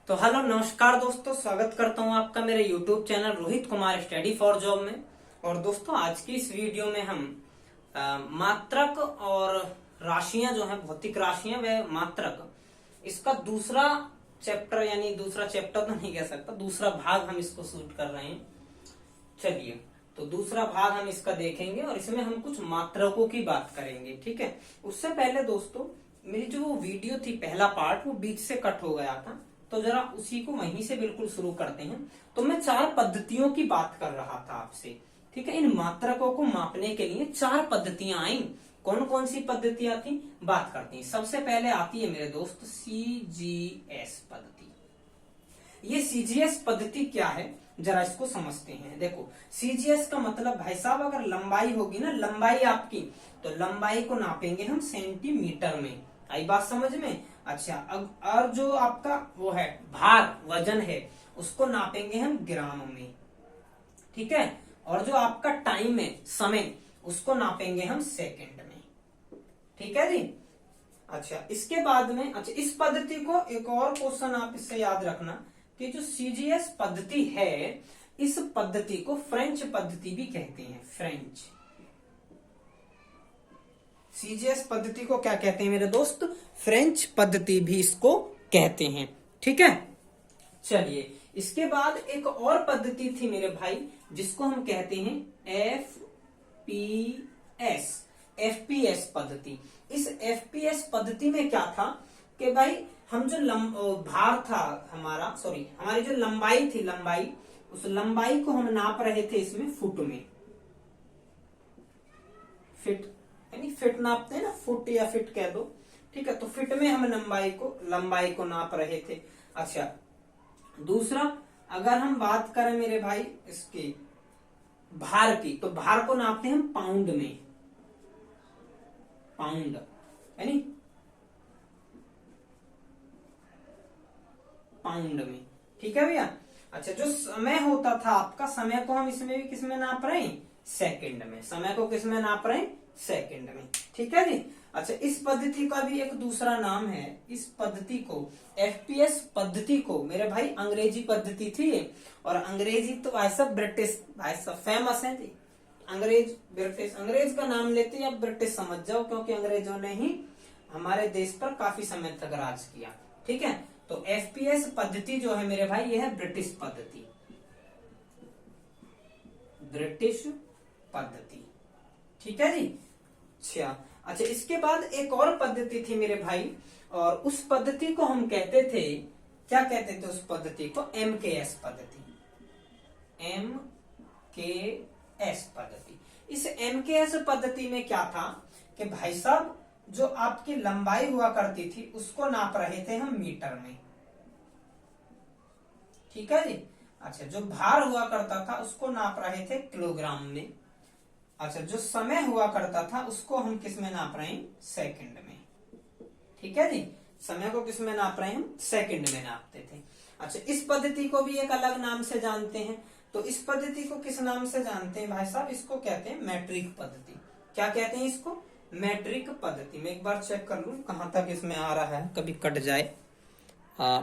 तो हेलो नमस्कार दोस्तों, स्वागत करता हूं आपका मेरे YouTube channel Rohit Kumar study for job में। और दोस्तों आज की इस वीडियो में हम मात्रक और राशियां जो है, भौतिक राशियां व मात्रक, इसका दूसरा चैप्टर, यानी दूसरा चैप्टर तो नहीं कह सकता, दूसरा भाग हम इसको शूट कर रहे हैं। चलिए, तो दूसरा भाग हम इसका देखेंगे और इसमें हम कुछ मात्रकों की बात करेंगे। ठीक है, उससे पहले दोस्तों मेरी जो वीडियो थी, पहला पार्ट, वो बीच से कट हो गया था, तो जरा उसी को वहीं से बिल्कुल शुरू करते हैं। तो मैं 4 पद्धतियों की बात कर रहा था आपसे। ठीक है, इन मात्रकों को मापने के लिए 4 पद्धतियां आई। कौन कौन सी पद्धतियां थी, बात करते हैं। सबसे पहले आती है मेरे दोस्त सीजीएस पद्धति। ये सीजीएस पद्धति क्या है, जरा इसको समझते हैं। देखो, सीजीएस का मतलब भाई साहब, अगर लंबाई होगी ना, लंबाई आपकी, तो लंबाई को नापेंगे हम सेंटीमीटर में। आई बात समझ में? अच्छा, अब और जो आपका वो है भार, वजन है, उसको नापेंगे हम ग्राम में। ठीक है, और जो आपका टाइम है, समय, उसको नापेंगे हम सेकंड में। ठीक है जी। अच्छा, इसके बाद में, अच्छा, इस पद्धति को एक और क्वेश्चन आप इससे याद रखना कि जो सीजीएस पद्धति है, इस पद्धति को फ्रेंच पद्धति भी कहते हैं। फ्रेंच सीजीएस पद्धति को क्या कहते हैं मेरे दोस्त? फ्रेंच पद्धति भी इसको कहते हैं। ठीक है, चलिए, इसके बाद एक और पद्धति थी मेरे भाई, जिसको हम कहते हैं एफपीएस पद्धति। इस एफपीएस पद्धति में क्या था कि भाई, हम जो भार था हमारा, हमारी जो लंबाई थी, उस लंबाई को हम नाप रहे थे इसमें फुट में। फिट यानी फिट नापते हैं ना, फुट या फिट कह दो। ठीक है, तो फिट में हम लंबाई को नाप रहे थे। अच्छा, दूसरा, अगर हम बात करें मेरे भाई इसके भार की, तो भार को नापते हैं हम पाउंड में। पाउंड यानी पाउंड में। ठीक है भैया। अच्छा, जो समय होता था आपका, समय को हम इसमें भी किसमें नाप रहे हैं? सेकंड में। समय को किसमें नाप रहे हैं? सेकंड में। ठीक है जी। अच्छा, इस पद्धति का भी एक दूसरा नाम है। इस पद्धति को, एफपीएस पद्धति को मेरे भाई, अंग्रेजी पद्धति थी, और अंग्रेजी तो भाई साहब ब्रिटिश, भाई साहब फेमस है जी। अंग्रेज का नाम लेते या ब्रिटिश समझ जाओ, क्योंकि अंग्रेजों ने ही हमारे देश पर काफी समय तक राज किया। ठीक है, तो एफपीएस पद्धति जो है मेरे भाई, यह है ब्रिटिश पद्धति। ब्रिटिश पद्धति। ठीक है जी। अच्छा, इसके बाद एक और पद्धति थी मेरे भाई, और उस पद्धति को हम कहते थे, क्या कहते थे उस पद्धति को? एमकेएस पद्धति। एमकेएस पद्धति। इस एमकेएस पद्धति में क्या था कि भाई साहब, जो आपकी लंबाई हुआ करती थी, उसको नाप रहे थे हम मीटर में। ठीक है जी। अच्छा, जो भार हुआ करता था, उसको नाप रहे थे किलोग्राम में। अच्छा, जो समय हुआ करता था, उसको हम किस में नाप रहे हैं? सेकंड में। ठीक है जी। समय को किस में नाप रहे हैं हम? सेकंड में नापते थे। अच्छा, इस पद्धति को भी एक अलग नाम से जानते हैं। तो इस पद्धति को किस नाम से जानते हैं भाई साहब? इसको कहते हैं मैट्रिक पद्धति। क्या कहते हैं इसको? मैट्रिक पद्धति। मैं एक बार चेक कर लूं कहां तक इसमें आ रहा है, कभी कट जाए।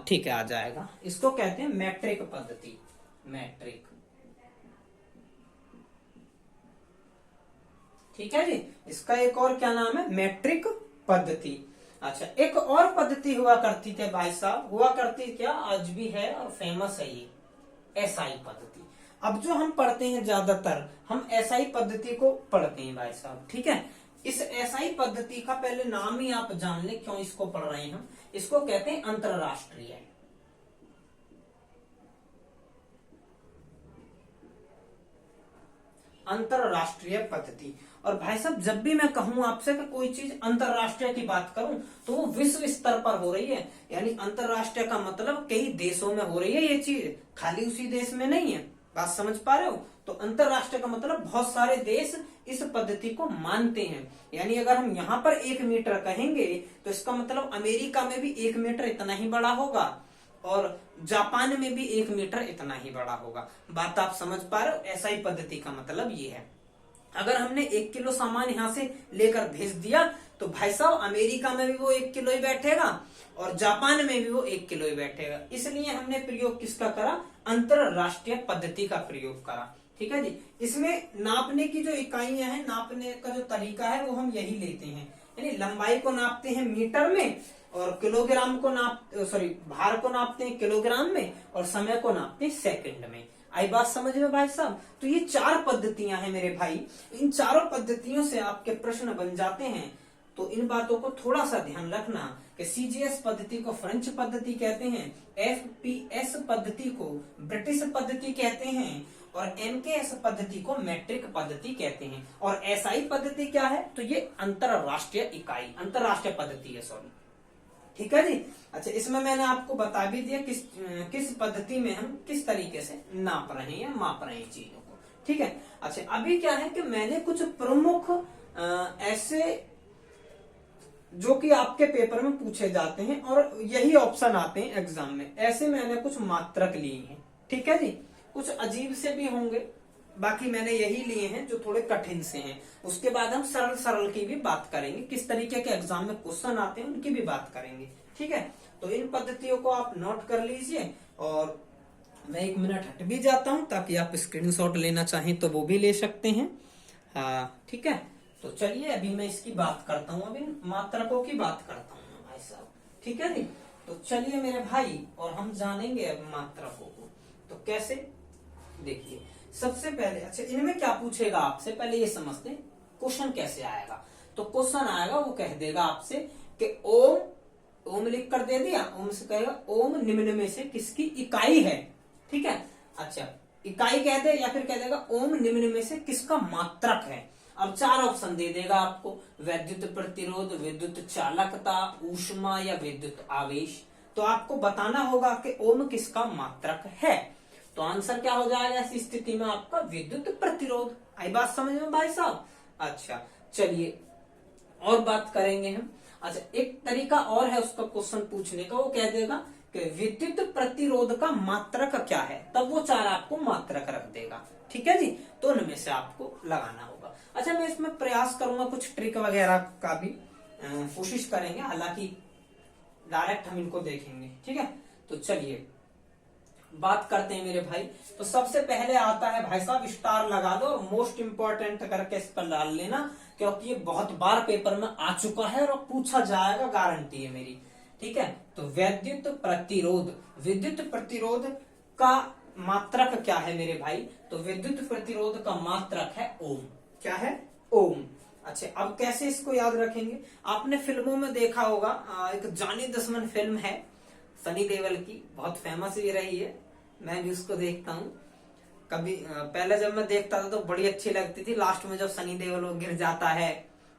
ठीक है, आ जाएगा। इसको कहते हैं मैट्रिक पद्धति। मैट्रिक। ठीक है जी। इसका एक और क्या नाम है? मैट्रिक पद्धति। अच्छा, एक और पद्धति हुआ करती थी भाई साहब, हुआ करती क्या, आज भी है और फेमस है, ये एसआई पद्धति। अब जो हम पढ़ते हैं, ज्यादातर हम एसआई पद्धति को पढ़ते हैं भाई साहब। ठीक है, इस एसआई पद्धति का पहले नाम ही आप जान ले, क्यों इसको पढ़ रहे हैं हम। इसको कहते हैं अंतरराष्ट्रीय। अंतरराष्ट्रीय पद्धति। और भाई साहब, जब भी मैं कहूं आपसे कि कोई चीज अंतरराष्ट्रीय की बात करूं, तो वो विश्व स्तर पर हो रही है। यानी अंतरराष्ट्रीय का मतलब कई देशों में हो रही है ये चीज, खाली उसी देश में नहीं है। बात समझ पा रहे हो? तो अंतरराष्ट्रीय का मतलब बहुत सारे देश इस पद्धति को मानते हैं। यानी अगर हम यहाँ पर 1 मीटर कहेंगे, तो इसका मतलब अमेरिका में भी 1 मीटर इतना ही बड़ा होगा, और जापान में भी 1 मीटर इतना ही बड़ा होगा। बात आप समझ पा रहे हो? एसआई पद्धति का मतलब ये है। अगर हमने 1 किलो सामान यहाँ से लेकर भेज दिया तो भाई साहब अमेरिका में भी वो 1 किलो ही बैठेगा और जापान में भी वो 1 किलो ही बैठेगा। इसलिए हमने प्रयोग किसका करा, अंतरराष्ट्रीय पद्धति का प्रयोग करा। ठीक है जी। इसमें नापने की जो इकाइयां हैं, नापने का जो तरीका है वो हम यही लेते हैं, यानी लंबाई को नापते हैं मीटर में और किलोग्राम को भार को नापते हैं किलोग्राम में और समय को नापते हैं सेकंड में। आई बात समझ में भाई साहब। तो ये 4 पद्धतियां हैं मेरे भाई, इन चारों पद्धतियों से आपके प्रश्न बन जाते हैं। तो इन बातों को थोड़ा सा ध्यान रखना कि सीजीएस पद्धति को फ्रेंच पद्धति कहते हैं, एफपीएस पद्धति को ब्रिटिश पद्धति कहते हैं और एमकेएस पद्धति को मैट्रिक पद्धति कहते हैं। और एसआई पद्धति क्या है, तो ये अंतरराष्ट्रीय इकाई, अंतरराष्ट्रीय पद्धति है, सॉरी। ठीक है जी। अच्छा, इसमें मैंने आपको बता भी दिया किस पद्धति में हम किस तरीके से नाप रहे हैं या माप रहे हैं चीजों को। ठीक है। अच्छा, अभी क्या है कि मैंने कुछ प्रमुख ऐसे जो कि आपके पेपर में पूछे जाते हैं और यही ऑप्शन आते हैं एग्जाम में, ऐसे मैंने कुछ मात्रक लिए हैं। ठीक है जी। कुछ अजीब से भी होंगे, बाकी मैंने यही लिए हैं जो थोड़े कठिन से हैं। उसके बाद हम सरल सरल की भी बात करेंगे, किस तरीके के एग्जाम में क्वेश्चन आते हैं उनकी भी बात करेंगे। ठीक है। तो इन पद्धतियों को आप नोट कर लीजिए और मैं 1 मिनट हट भी जाता हूं ताकि आप स्क्रीनशॉट लेना चाहें तो वो भी ले सकते हैं। ठीक है। तो चलिए अभी मैं इसकी बात करता हूँ, अभी मात्रकों की बात करता हूँ भाई साहब। ठीक है जी। तो चलिए मेरे भाई, और हम जानेंगे अब मात्रकों को। तो कैसे, देखिए सबसे पहले, अच्छा इनमें क्या पूछेगा आपसे, पहले ये समझते हैं क्वेश्चन कैसे आएगा। तो क्वेश्चन आएगा, वो कह देगा आपसे कि ओम लिख कर दे दिया, ओम से कहेगा ओम निम्न में से किसकी इकाई है। ठीक है। अच्छा, इकाई कह दे या फिर कह देगा ओम निम्न में से किसका मात्रक है। अब 4 ऑप्शन दे देगा आपको, वैद्युत प्रतिरोध, विद्युत चालकता, ऊष्मा या विद्युत आवेश। तो आपको बताना होगा कि ओम किसका मात्रक है। तो आंसर क्या हो जाएगा ऐसी स्थिति में, आपका विद्युत प्रतिरोध। आई बात समझ में भाई साहब। अच्छा चलिए और बात करेंगे हम। अच्छा, एक तरीका और है उसका क्वेश्चन पूछने का, वो कह देगा कि विद्युत प्रतिरोध का मात्रक क्या है, तब वो 4 आपको मात्रक रख देगा। ठीक है जी। तो उनमें से आपको लगाना होगा। अच्छा, मैं इसमें प्रयास करूंगा कुछ ट्रिक वगैरह का भी कोशिश करेंगे, हालांकि डायरेक्ट हम इनको देखेंगे। ठीक है। तो चलिए बात करते हैं मेरे भाई। तो सबसे पहले आता है भाई साहब, स्टार लगा दो और मोस्ट इंपॉर्टेंट करके इस पर डाल लेना, क्योंकि ये बहुत बार पेपर में आ चुका है और पूछा जाएगा, गारंटी है मेरी। ठीक है। तो विद्युत प्रतिरोध का मात्रक क्या है मेरे भाई, तो विद्युत प्रतिरोध का मात्रक है ओम। क्या है, ओम। अच्छा, अब कैसे इसको याद रखेंगे, आपने फिल्मों में देखा होगा, एक जानी दुश्मन फिल्म है सनी देओल की, बहुत फेमस भी रही है, मैं भी उसको देखता हूँ कभी। पहले जब मैं देखता था तो बड़ी अच्छी लगती थी, लास्ट में जब सनी देओल गिर जाता है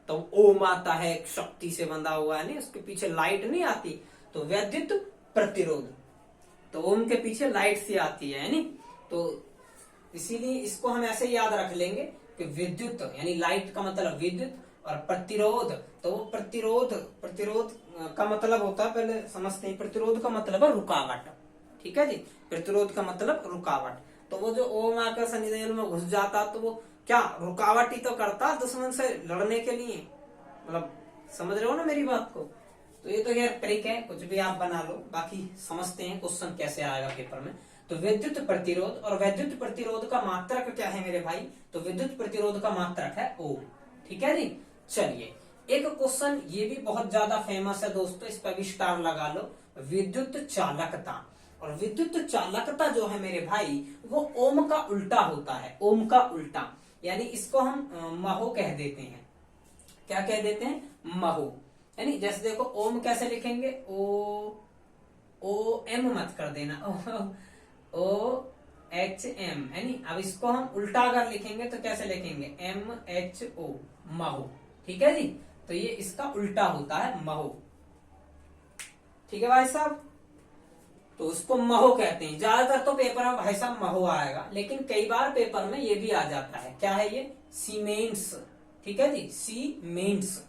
तो ओम आता है, शक्ति से बंधा हुआ है, नहीं उसके पीछे लाइट नहीं आती, तो विद्युत प्रतिरोध, तो ओम के पीछे लाइट सी आती है, नहीं। तो इसीलिए इसको हम ऐसे याद रख लेंगे कि विद्युत यानी लाइट का मतलब विद्युत, और प्रतिरोध, तो वो प्रतिरोध का मतलब होता है, पहले समझते हैं, प्रतिरोध का मतलब है रुकावट। ठीक है जी। प्रतिरोध का मतलब रुकावट। तो वो जो ओम आकर सनी देओल में घुस जाता, तो वो क्या रुकावट ही तो करता दुश्मन से लड़ने के लिए, मतलब समझ रहे हो ना मेरी बात को। तो ये तो यार ट्रिक है, कुछ भी आप बना लो, बाकी समझते हैं क्वेश्चन कैसे आएगा पेपर में। तो विद्युत प्रतिरोध, और विद्युत प्रतिरोध का मात्रक क्या है मेरे भाई, तो विद्युत प्रतिरोध का मात्रक है ओम। ठीक है जी। चलिए एक क्वेश्चन ये भी बहुत ज्यादा फेमस है दोस्तों, इस पर भी स्टार लगा लो, विद्युत चालकता। और विद्युत चालकता जो है मेरे भाई, वो ओम का उल्टा होता है, ओम का उल्टा, यानी इसको हम महो कह देते हैं। क्या कह देते हैं, महो। यानी जैसे देखो ओम कैसे लिखेंगे, ओ एम मत कर देना, ओ एच एम, यानी अब इसको हम उल्टा अगर लिखेंगे तो कैसे लिखेंगे, एम एच ओ, महो। ठीक है जी। तो ये इसका उल्टा होता है, महो। ठीक है भाई साहब। तो उसको महो कहते हैं। ज्यादातर तो पेपर में भाई साहब महो आएगा, लेकिन कई बार पेपर में ये भी आ जाता है, क्या है ये, सीमेंट्स। ठीक है जी, सीमेंट्स।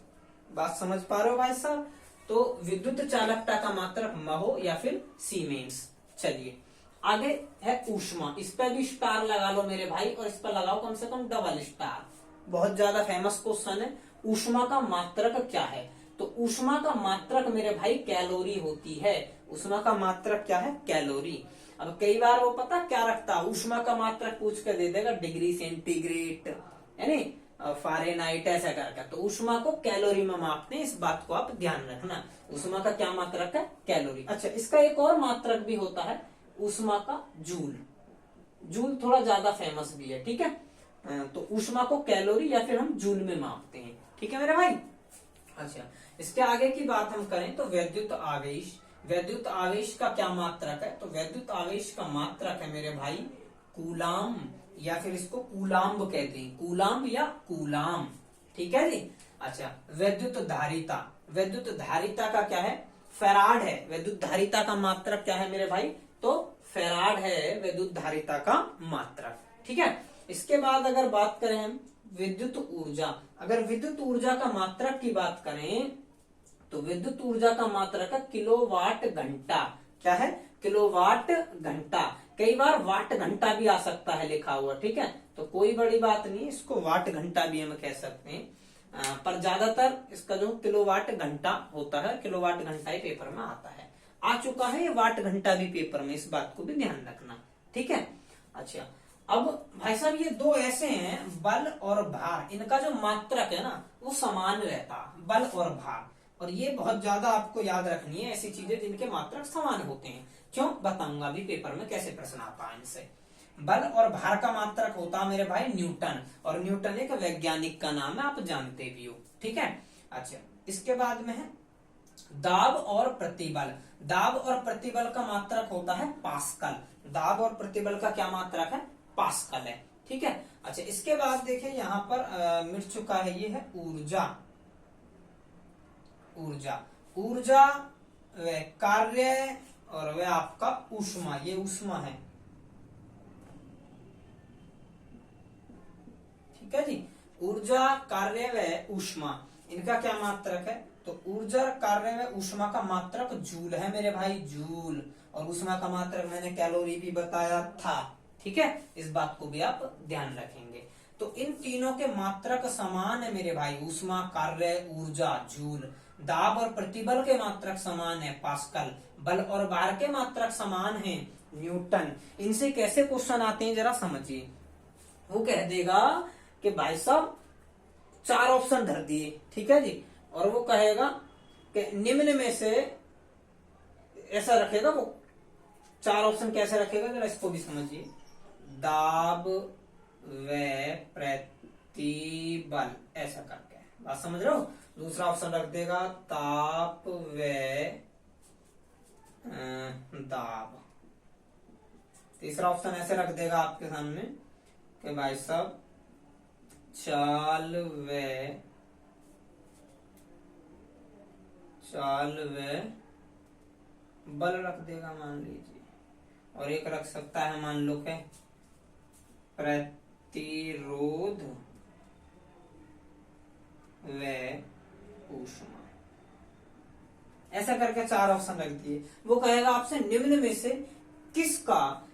बात समझ पा रहे हो भाई साहब। तो विद्युत चालकता का मात्रक महो या फिर सीमेंट्स। चलिए आगे है ऊष्मा, इस पर भी स्टार लगा लो मेरे भाई, और इस पर लगाओ कम से कम डबल स्टार। बहुत ज्यादा फेमस क्वेश्चन है। ऊष्मा का मात्रक क्या है? तो ऊष्मा का मात्रक मेरे भाई कैलोरी होती है। ऊष्मा का मात्रक क्या है? कैलोरी। अब कई बार वो पता क्या रखता है, ऊष्मा का मात्रक पूछ कर दे देगा डिग्री सेंटीग्रेड यानी फ़ारेनहाइट ऐसा करके। तो ऊष्मा को कैलोरी में मापते हैं, इस बात को आप ध्यान रखना। ऊष्मा का क्या मात्रक है? कैलोरी। अच्छा, इसका एक और मात्रक भी होता है ऊष्मा का जूल। जूल थोड़ा ज्यादा फेमस भी है, ठीक है। तो ऊष्मा को कैलोरी या फिर हम जूल में मापते हैं, ठीक है मेरे भाई। अच्छा, इसके आगे की बात हम करें तो वैद्युत आवेश। वैद्युत आवेश का क्या मात्रक है? तो वैद्युत आवेश का मात्रक है मेरे भाई कूलाम, या फिर इसको कूलाम्ब कहते हैं, कूलाम्ब या कूलाम, ठीक है जी। अच्छा, वैद्युत धारिता। वैद्युत धारिता का क्या है? फैराड है। वैद्युत धारिता का मात्रक क्या है मेरे भाई? तो फैराड है विद्युत धारिता का मात्रक, ठीक है। इसके बाद अगर बात करें हम विद्युत ऊर्जा, अगर विद्युत ऊर्जा का मात्रक की बात करें तो विद्युत ऊर्जा का मात्रक है किलोवाट घंटा। क्या है? किलोवाट घंटा। कई बार वाट घंटा भी आ सकता है लिखा हुआ, ठीक है। तो कोई बड़ी बात नहीं, इसको वाट घंटा भी हम कह सकते हैं, पर ज्यादातर इसका जो किलोवाट घंटा होता है, किलोवाट घंटा ही पेपर में आता है। आ चुका है ये वाट घंटा भी पेपर में, इस बात को भी ध्यान रखना, ठीक है। अच्छा, अब भाई साहब ये दो ऐसे हैं बल और भार, इनका जो मात्रक है ना वो समान रहता, बल और भार। और ये बहुत ज्यादा आपको याद रखनी है, ऐसी चीजें जिनके मात्रक समान होते हैं। क्यों बताऊंगा अभी पेपर में कैसे प्रश्न आता है इनसे। बल और भार का मात्रक होता है मेरे भाई न्यूटन, और न्यूटन एक वैज्ञानिक का नाम है, आप जानते भी हो, ठीक है। अच्छा, इसके बाद में है दाब और प्रतिबल। दाब और प्रतिबल का मात्रक होता है पास्कल। दाब और प्रतिबल का क्या मात्रक है? पास्कल है, ठीक है। अच्छा, इसके बाद देखिए यहाँ पर मिट चुका है, ये है ऊर्जा। ऊर्जा, ऊर्जा वह कार्य और वह आपका ऊष्मा, ये ऊष्मा है, ठीक है जी। ऊर्जा, कार्य व ऊष्मा, इनका क्या मात्रक है? तो ऊर्जा, कार्य व ऊष्मा का मात्रक जूल है मेरे भाई, जूल। और ऊष्मा का मात्रक मैंने कैलोरी भी बताया था, ठीक है। इस बात को भी आप ध्यान रखेंगे। तो इन तीनों के मात्रक समान है मेरे भाई, ऊष्मा, कार्य, ऊर्जा, जूल। दाब और प्रतिबल के मात्रक समान है, पास्कल। बल और भार के मात्रक समान है, न्यूटन। इनसे कैसे क्वेश्चन आते हैं जरा समझिए। वो कह देगा कि भाई साहब 4 ऑप्शन धर दिए, ठीक है जी, और वो कहेगा कि निम्न में से ऐसा रखेगा, वो 4 ऑप्शन कैसे रखेगा जरा इसको भी समझिए। दाब व प्रतिबल ऐसा करके, बात समझ रहे हो। दूसरा ऑप्शन रख देगा ताप व दाब। तीसरा ऑप्शन ऐसे रख देगा आपके सामने कि भाई साहब चाल व बल रख देगा मान लीजिए। और एक रख सकता है मान लो के प्रतिरोध व ऊष्मा, ऐसा करके 4 ऑप्शन रख दिए। वो कहेगा आपसे निम्न में से किसका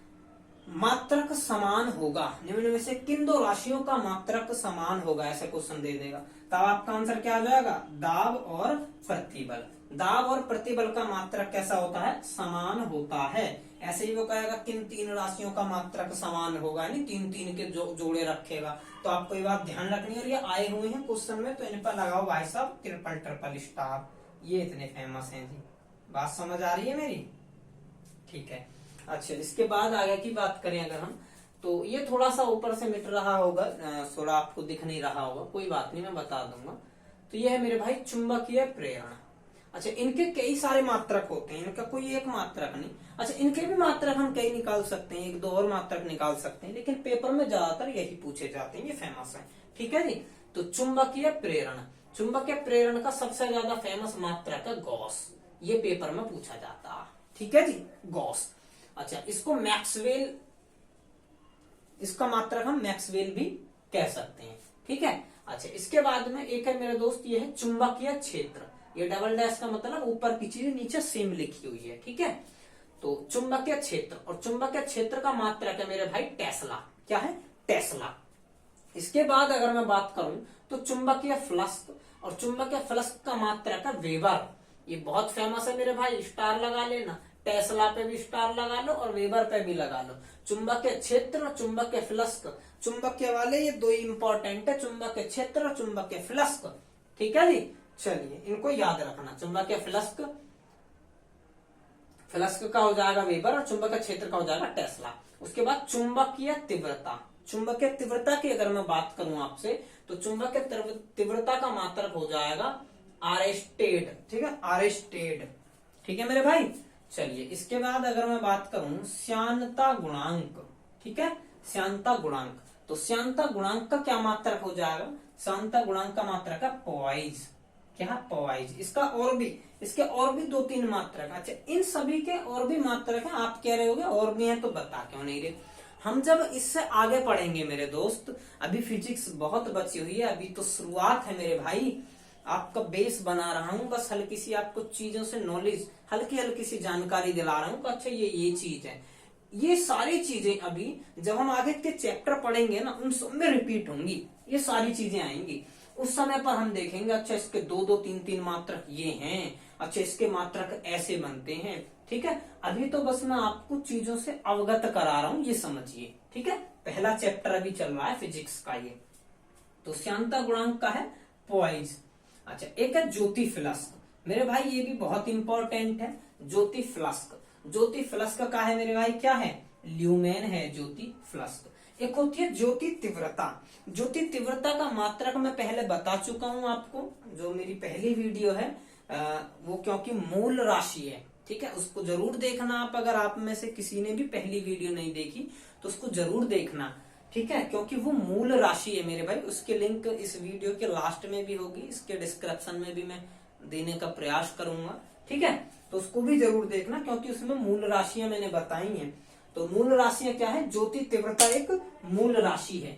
मात्रक समान होगा, निम्न में से किन 2 राशियों का मात्रक समान होगा, ऐसा क्वेश्चन दे देगा। तब आपका आंसर क्या आ जाएगा? दाब और प्रतिबल। दाब और प्रतिबल का मात्रक कैसा होता है? समान होता है। ऐसे ही वो कहेगा किन 3 राशियों का मात्रक समान होगा, यानी 3 के जोड़े रखेगा। तो आपको ये बात ध्यान रखनी है, और ये आए हुए हैं क्वेश्चन में, तो इन पर लगाओ भाई साहब ट्रिपल स्टार, ये इतने फेमस हैं जी। बात समझ आ रही है मेरी? ठीक है। अच्छा, इसके बाद आगे की बात करें अगर हम, तो ये थोड़ा सा ऊपर से मिट रहा होगा, थोड़ा आपको दिख नहीं रहा होगा, कोई बात नहीं, मैं बता दूंगा। तो ये है मेरे भाई चुंबकीय प्रेरण। अच्छा, इनके कई सारे मात्रक होते हैं, इनका कोई एक मात्रक नहीं। अच्छा, इनके भी मात्रक हम कई निकाल सकते हैं, 1-2 और मात्रक निकाल सकते हैं, लेकिन पेपर में ज्यादातर यही पूछे जाते हैं, ये फेमस है, ठीक है जी। तो चुंबकीय प्रेरण, चुंबकीय प्रेरण का सबसे ज्यादा फेमस मात्रक है गॉस, ये पेपर में पूछा जाता है, ठीक है जी, गॉस। अच्छा, इसको मैक्सवेल, इसका मात्रक हम मैक्सवेल भी कह सकते हैं, ठीक है। अच्छा, इसके बाद में एक है मेरे दोस्त, ये है चुंबकीय क्षेत्र। ये डबल डैश का मतलब ऊपर की चीज नीचे सेम लिखी हुई है, ठीक है। तो चुंबकीय क्षेत्र, और चुंबकीय क्षेत्र का मात्रक है मेरे भाई टेस्ला। क्या है? टेस्ला। इसके बाद अगर मैं बात करूं तो चुंबकीय फ्लक्स, और चुंबकीय फ्लक्स का मात्रक है वेबर। ये बहुत फेमस है मेरे भाई, स्टार लगा लेना, टेस्ला पे भी स्टार लगा लो और वेबर पे भी लगा लो। चुंबकीय क्षेत्र, चुंबकीय फ्लक्स, चुंबकीय वाले ये दो इंपॉर्टेंट है, चुंबकीय क्षेत्र और चुंबकीय फ्लक्स। ठीक है जी, चलिए इनको याद रखना। चुंबकीय फ्लक्स, फ्लक्स का हो जाएगा वेबर और चुंबकीय क्षेत्र का हो जाएगा टेस्ला। उसके बाद चुंबकीय तीव्रता, चुंबकीय तीव्रता की अगर मैं बात करूं आपसे तो चुंबकीय तीव्रता का मात्रक हो जाएगा आरेस्टेड। ठीक है, आरेस्टेड। ठीक है मेरे भाई, चलिए इसके बाद अगर मैं बात करूं श्यानता गुणांक, ठीक है, श्यानता गुणांक, तो श्यानता गुणांक का क्या मात्रक हो जाएगा? श्यानता गुणांक का मात्रक है पॉइज। क्या? पॉइज। इसके और भी दो तीन मात्रक। अच्छा, इन सभी के और भी मात्रक हैं। आप कह रहे होगे और भी हैं तो बता क्यों नहीं रहे? हम जब इससे आगे पढ़ेंगे मेरे दोस्त, अभी फिजिक्स बहुत बची हुई है, अभी तो शुरुआत है मेरे भाई, आपका बेस बना रहा हूं, बस हल्की सी आपको चीजों से नॉलेज, हल्की हल्की सी जानकारी दिला रहा हूं कि अच्छा ये चीज है। ये सारी चीजें अभी जब हम आगे के चैप्टर पढ़ेंगे ना, उन सब में रिपीट होंगी, ये सारी चीजें आएंगी। उस समय पर हम देखेंगे अच्छा इसके दो दो तीन तीन मात्रक ये हैं, अच्छा इसके मात्रक ऐसे बनते हैं। ठीक है, अभी तो बस मैं आपको चीजों से अवगत करा रहा हूं, ये समझिए। ठीक है, पहला चैप्टर अभी चल रहा है फिजिक्स का ये। तो श्यानता गुणांक का है पॉइज। अच्छा, एक है ज्योति फ्लक्स। मेरे भाई ये भी बहुत इंपॉर्टेंट है, ज्योति फ्लक्स। ज्योति फ्लक्स का है मेरे भाई, क्या है? ल्यूमेन है ज्योति फ्लक्स। एक होती है ज्योति तीव्रता। ज्योति तीव्रता का मात्रक मैं पहले बता चुका हूं आपको, जो मेरी पहली वीडियो है वो, क्योंकि मूल राशि है। ठीक है, उसको जरूर देखना आप, अगर आप में से किसी ने भी पहली वीडियो नहीं देखी तो उसको जरूर देखना। ठीक है, क्योंकि वो मूल राशि है मेरे भाई। उसके लिंक इस वीडियो के लास्ट में भी होगी, इसके डिस्क्रिप्शन में भी मैं देने का प्रयास करूंगा। ठीक है, तो उसको भी जरूर देखना, क्योंकि उसमें मूल राशियां मैंने बताई हैं। तो मूल राशियां क्या है? ज्योति तीव्रता एक मूल राशि है।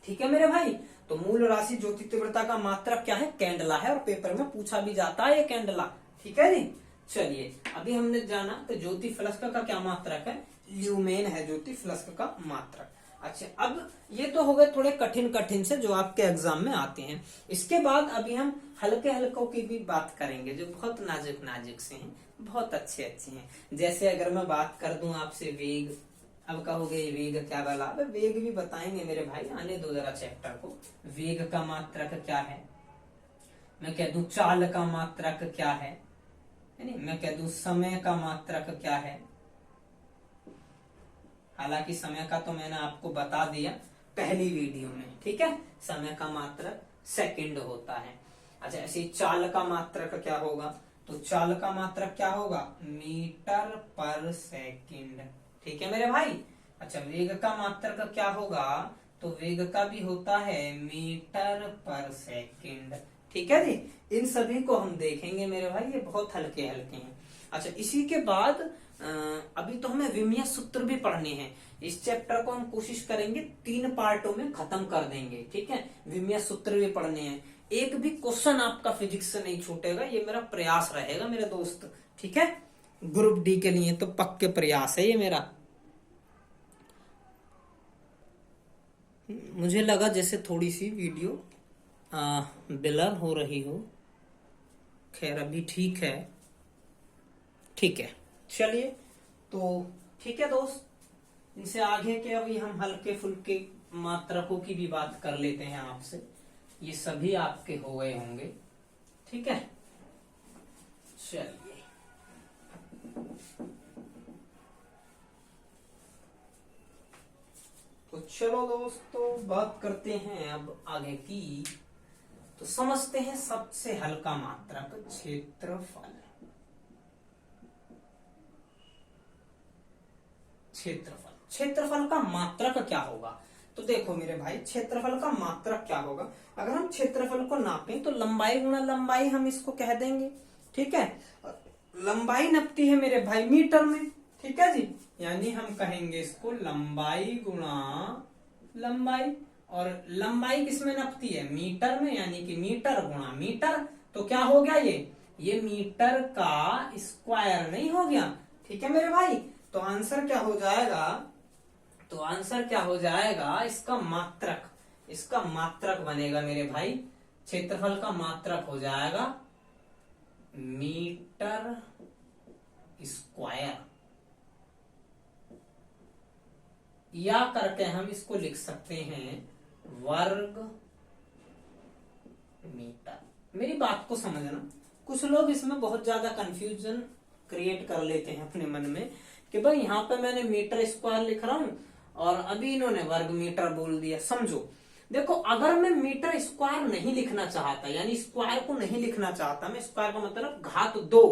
ठीक है मेरे भाई, तो मूल राशि ज्योति तीव्रता का मात्रक क्या है? कैंडला है, और पेपर में पूछा भी जाता है ये कैंडला। ठीक है जी, चलिए अभी हमने जाना तो ज्योति फ्लक्स का क्या मात्रक है? ल्यूमेन है ज्योति फ्लक्स का मात्रक। अच्छा, अब ये तो हो गए थोड़े कठिन कठिन से जो आपके एग्जाम में आते हैं। इसके बाद अभी हम हल्के हल्कों की भी बात करेंगे, जो बहुत नाजुक नाजुक से हैं, बहुत अच्छे अच्छे हैं। जैसे अगर मैं बात कर दूं आपसे वेग, अब कहोगे वेग क्या बोला? अब वेग भी बताएंगे मेरे भाई, आने दो जरा चैप्टर को। वेग का मात्रक क्या है? मैं कह दूं चाल का मात्रक क्या है, नहीं मैं कह दूं समय का मात्रक क्या है। हालांकि समय का तो मैंने आपको बता दिया पहली वीडियो में। ठीक है, समय का मात्रक सेकंड होता है। अच्छा, ऐसे चाल का मात्रक क्या होगा? तो चाल का मात्रक क्या होगा? मीटर पर सेकंड। ठीक है मेरे भाई। अच्छा, वेग का मात्रक क्या होगा? तो वेग का भी होता है मीटर पर सेकंड। ठीक है जी, इन सभी को हम देखेंगे मेरे भाई, ये बहुत हल्के हल्के हैं। अच्छा, इसी के बाद अभी तो हमें विमीय सूत्र भी पढ़ने हैं। इस चैप्टर को हम कोशिश करेंगे 3 पार्टों में खत्म कर देंगे। ठीक है, विमीय सूत्र भी पढ़ने हैं। एक भी क्वेश्चन आपका फिजिक्स से नहीं छूटेगा, ये मेरा प्रयास रहेगा मेरे दोस्त। ठीक है, ग्रुप डी के लिए तो पक्के प्रयास है ये मेरा। मुझे लगा जैसे थोड़ी सी वीडियो ब्लर हो रही हो, खैर अभी ठीक है। ठीक है, चलिए तो ठीक है दोस्त, इनसे आगे के अभी हम हल्के फुल्के मात्रकों की भी बात कर लेते हैं आपसे। ये सभी आपके हो गए होंगे। ठीक है, चलिए तो चलो दोस्तों बात करते हैं अब आगे की। तो समझते हैं सबसे हल्का मात्रक क्षेत्रफल। क्षेत्रफल का मात्रक क्या होगा? तो देखो मेरे भाई, क्षेत्रफल का मात्रक क्या होगा? अगर हम क्षेत्रफल को नापें तो लंबाई गुणा लंबाई हम इसको कह देंगे। ठीक है, लंबाई नपती है मेरे भाई मीटर में। ठीक है जी, यानी हम कहेंगे इसको लंबाई गुणा लंबाई। और लंबाई किसमें नपती है? मीटर में, यानी कि मीटर गुणा मीटर। तो क्या हो गया ये मीटर का स्क्वायर नहीं हो गया? ठीक है मेरे भाई, तो आंसर क्या हो जाएगा? तो आंसर क्या हो जाएगा? इसका मात्रक, इसका मात्रक बनेगा मेरे भाई, क्षेत्रफल का मात्रक हो जाएगा मीटर स्क्वायर, या करके हम इसको लिख सकते हैं वर्ग मीटर। मेरी बात को समझना, कुछ लोग इसमें बहुत ज्यादा कंफ्यूजन क्रिएट कर लेते हैं अपने मन में कि भाई यहाँ पे मैंने मीटर स्क्वायर लिख रहा हूं और अभी इन्होंने वर्ग मीटर बोल दिया। समझो, देखो अगर मैं मीटर स्क्वायर नहीं लिखना चाहता, यानी स्क्वायर को नहीं लिखना चाहता मैं, स्क्वायर का मतलब घात 2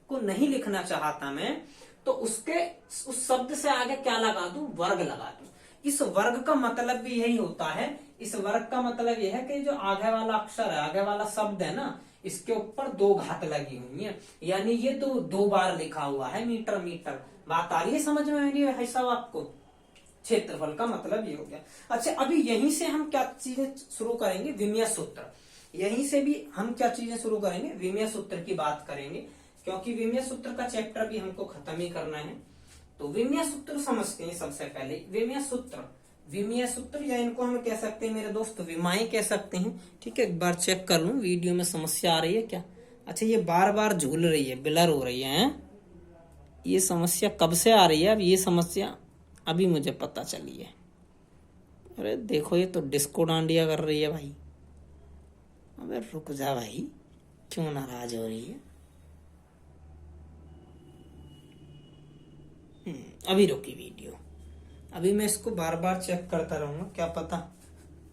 को नहीं लिखना चाहता मैं, तो उसके उस शब्द से आगे क्या लगा दूं, वर्ग लगा दूं। इस वर्ग का मतलब भी यही होता है, इस वर्ग का मतलब यह है कि जो आगे वाला अक्षर है, आगे वाला शब्द है ना, इसके ऊपर 2 घात लगी हुई है, यानी ये तो 2 बार लिखा हुआ है मीटर मीटर। बात आ रही है समझ में मेरी भाई साहब आपको? क्षेत्रफल का मतलब ये हो गया। अच्छा, अभी यहीं से हम क्या चीजें शुरू करेंगे, विमीय सूत्र। यहीं से भी हम क्या चीजें शुरू करेंगे, विमीय सूत्र की बात करेंगे, क्योंकि विमीय सूत्र का चैप्टर भी हमको खत्म ही करना है। तो विमीय सूत्र समझते हैं सबसे पहले। विमीय सूत्र या इनको हम कह सकते हैं मेरे दोस्त विमाएं कह सकते हैं। ठीक है, एक बार चेक कर लूं वीडियो में समस्या आ रही है क्या। अच्छा, ये बार बार झूल रही है, ब्लर हो रही है। ये समस्या कब से आ रही है? अब ये समस्या अभी मुझे पता चली है। अरे देखो, ये तो डिस्को डांडिया कर रही है भाई। अबे रुक जा भाई, क्यों नाराज हो रही है? अभी रुकी वीडियो। अभी मैं इसको बार बार चेक करता रहूंगा, क्या पता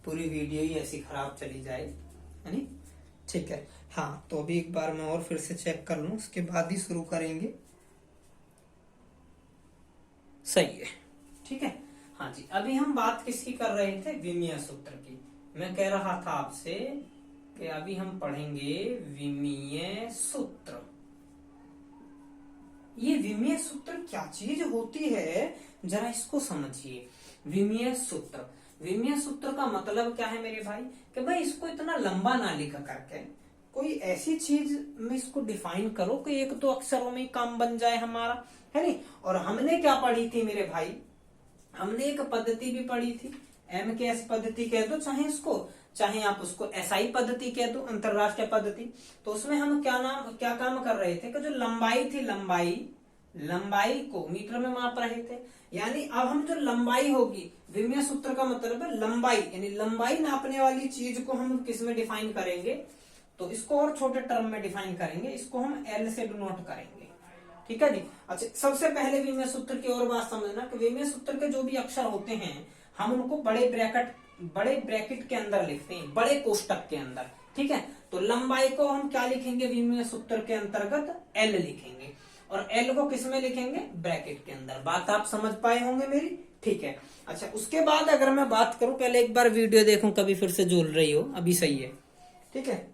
पूरी वीडियो ही ऐसी खराब चली जाए, है नी? ठीक है, हाँ, तो अभी एक बार मैं और फिर से चेक कर लूं, उसके बाद ही शुरू करेंगे। सही है, ठीक है। हाँ जी, अभी हम बात किसकी कर रहे थे, विमीय सूत्र की। मैं कह रहा था आपसे कि अभी हम पढ़ेंगे विमीय सूत्र। ये विमीय सूत्र क्या चीज होती है, जरा इसको समझिए। विमीय सूत्र का मतलब क्या है मेरे भाई, कि भाई इसको इतना लंबा ना लिखा करके कोई ऐसी चीज में इसको डिफाइन करो कि एक तो अक्षरों में काम बन जाए हमारा, है नहीं। और हमने क्या पढ़ी थी मेरे भाई, हमने एक पद्धति भी पढ़ी थी, MKS पद्धति कह दो चाहे इसको, चाहे आप उसको SI पद्धति कह दो, अंतरराष्ट्रीय पद्धति। तो उसमें हम क्या काम कर रहे थे कि जो लंबाई थी, लंबाई को मीटर में माप रहे थे। यानी अब हम जो लंबाई होगी, विमीय सूत्र का मतलब है लंबाई, यानी लंबाई नापने वाली चीज को हम किस में डिफाइन करेंगे, तो इसको और छोटे टर्म में डिफाइन करेंगे, इसको हम L से डिनोट करेंगे। ठीक है जी। अच्छा, सबसे पहले विमीय सूत्र की और बात समझना कि विमीय सूत्र के जो भी अक्षर होते हैं हम उनको बड़े ब्रैकेट के अंदर लिखते हैं, बड़े कोष्टक के अंदर। ठीक है, तो लंबाई को हम क्या लिखेंगे, विमीय सूत्र के अंतर्गत L लिखेंगे, और L को किस में लिखेंगे, ब्रैकेट के अंदर। बात आप समझ पाए होंगे मेरी? ठीक है। अच्छा, उसके बाद अगर मैं बात करूं, पहले एक बार वीडियो देखूं, कभी फिर से झूल रही हो, अभी सही है। ठीक है,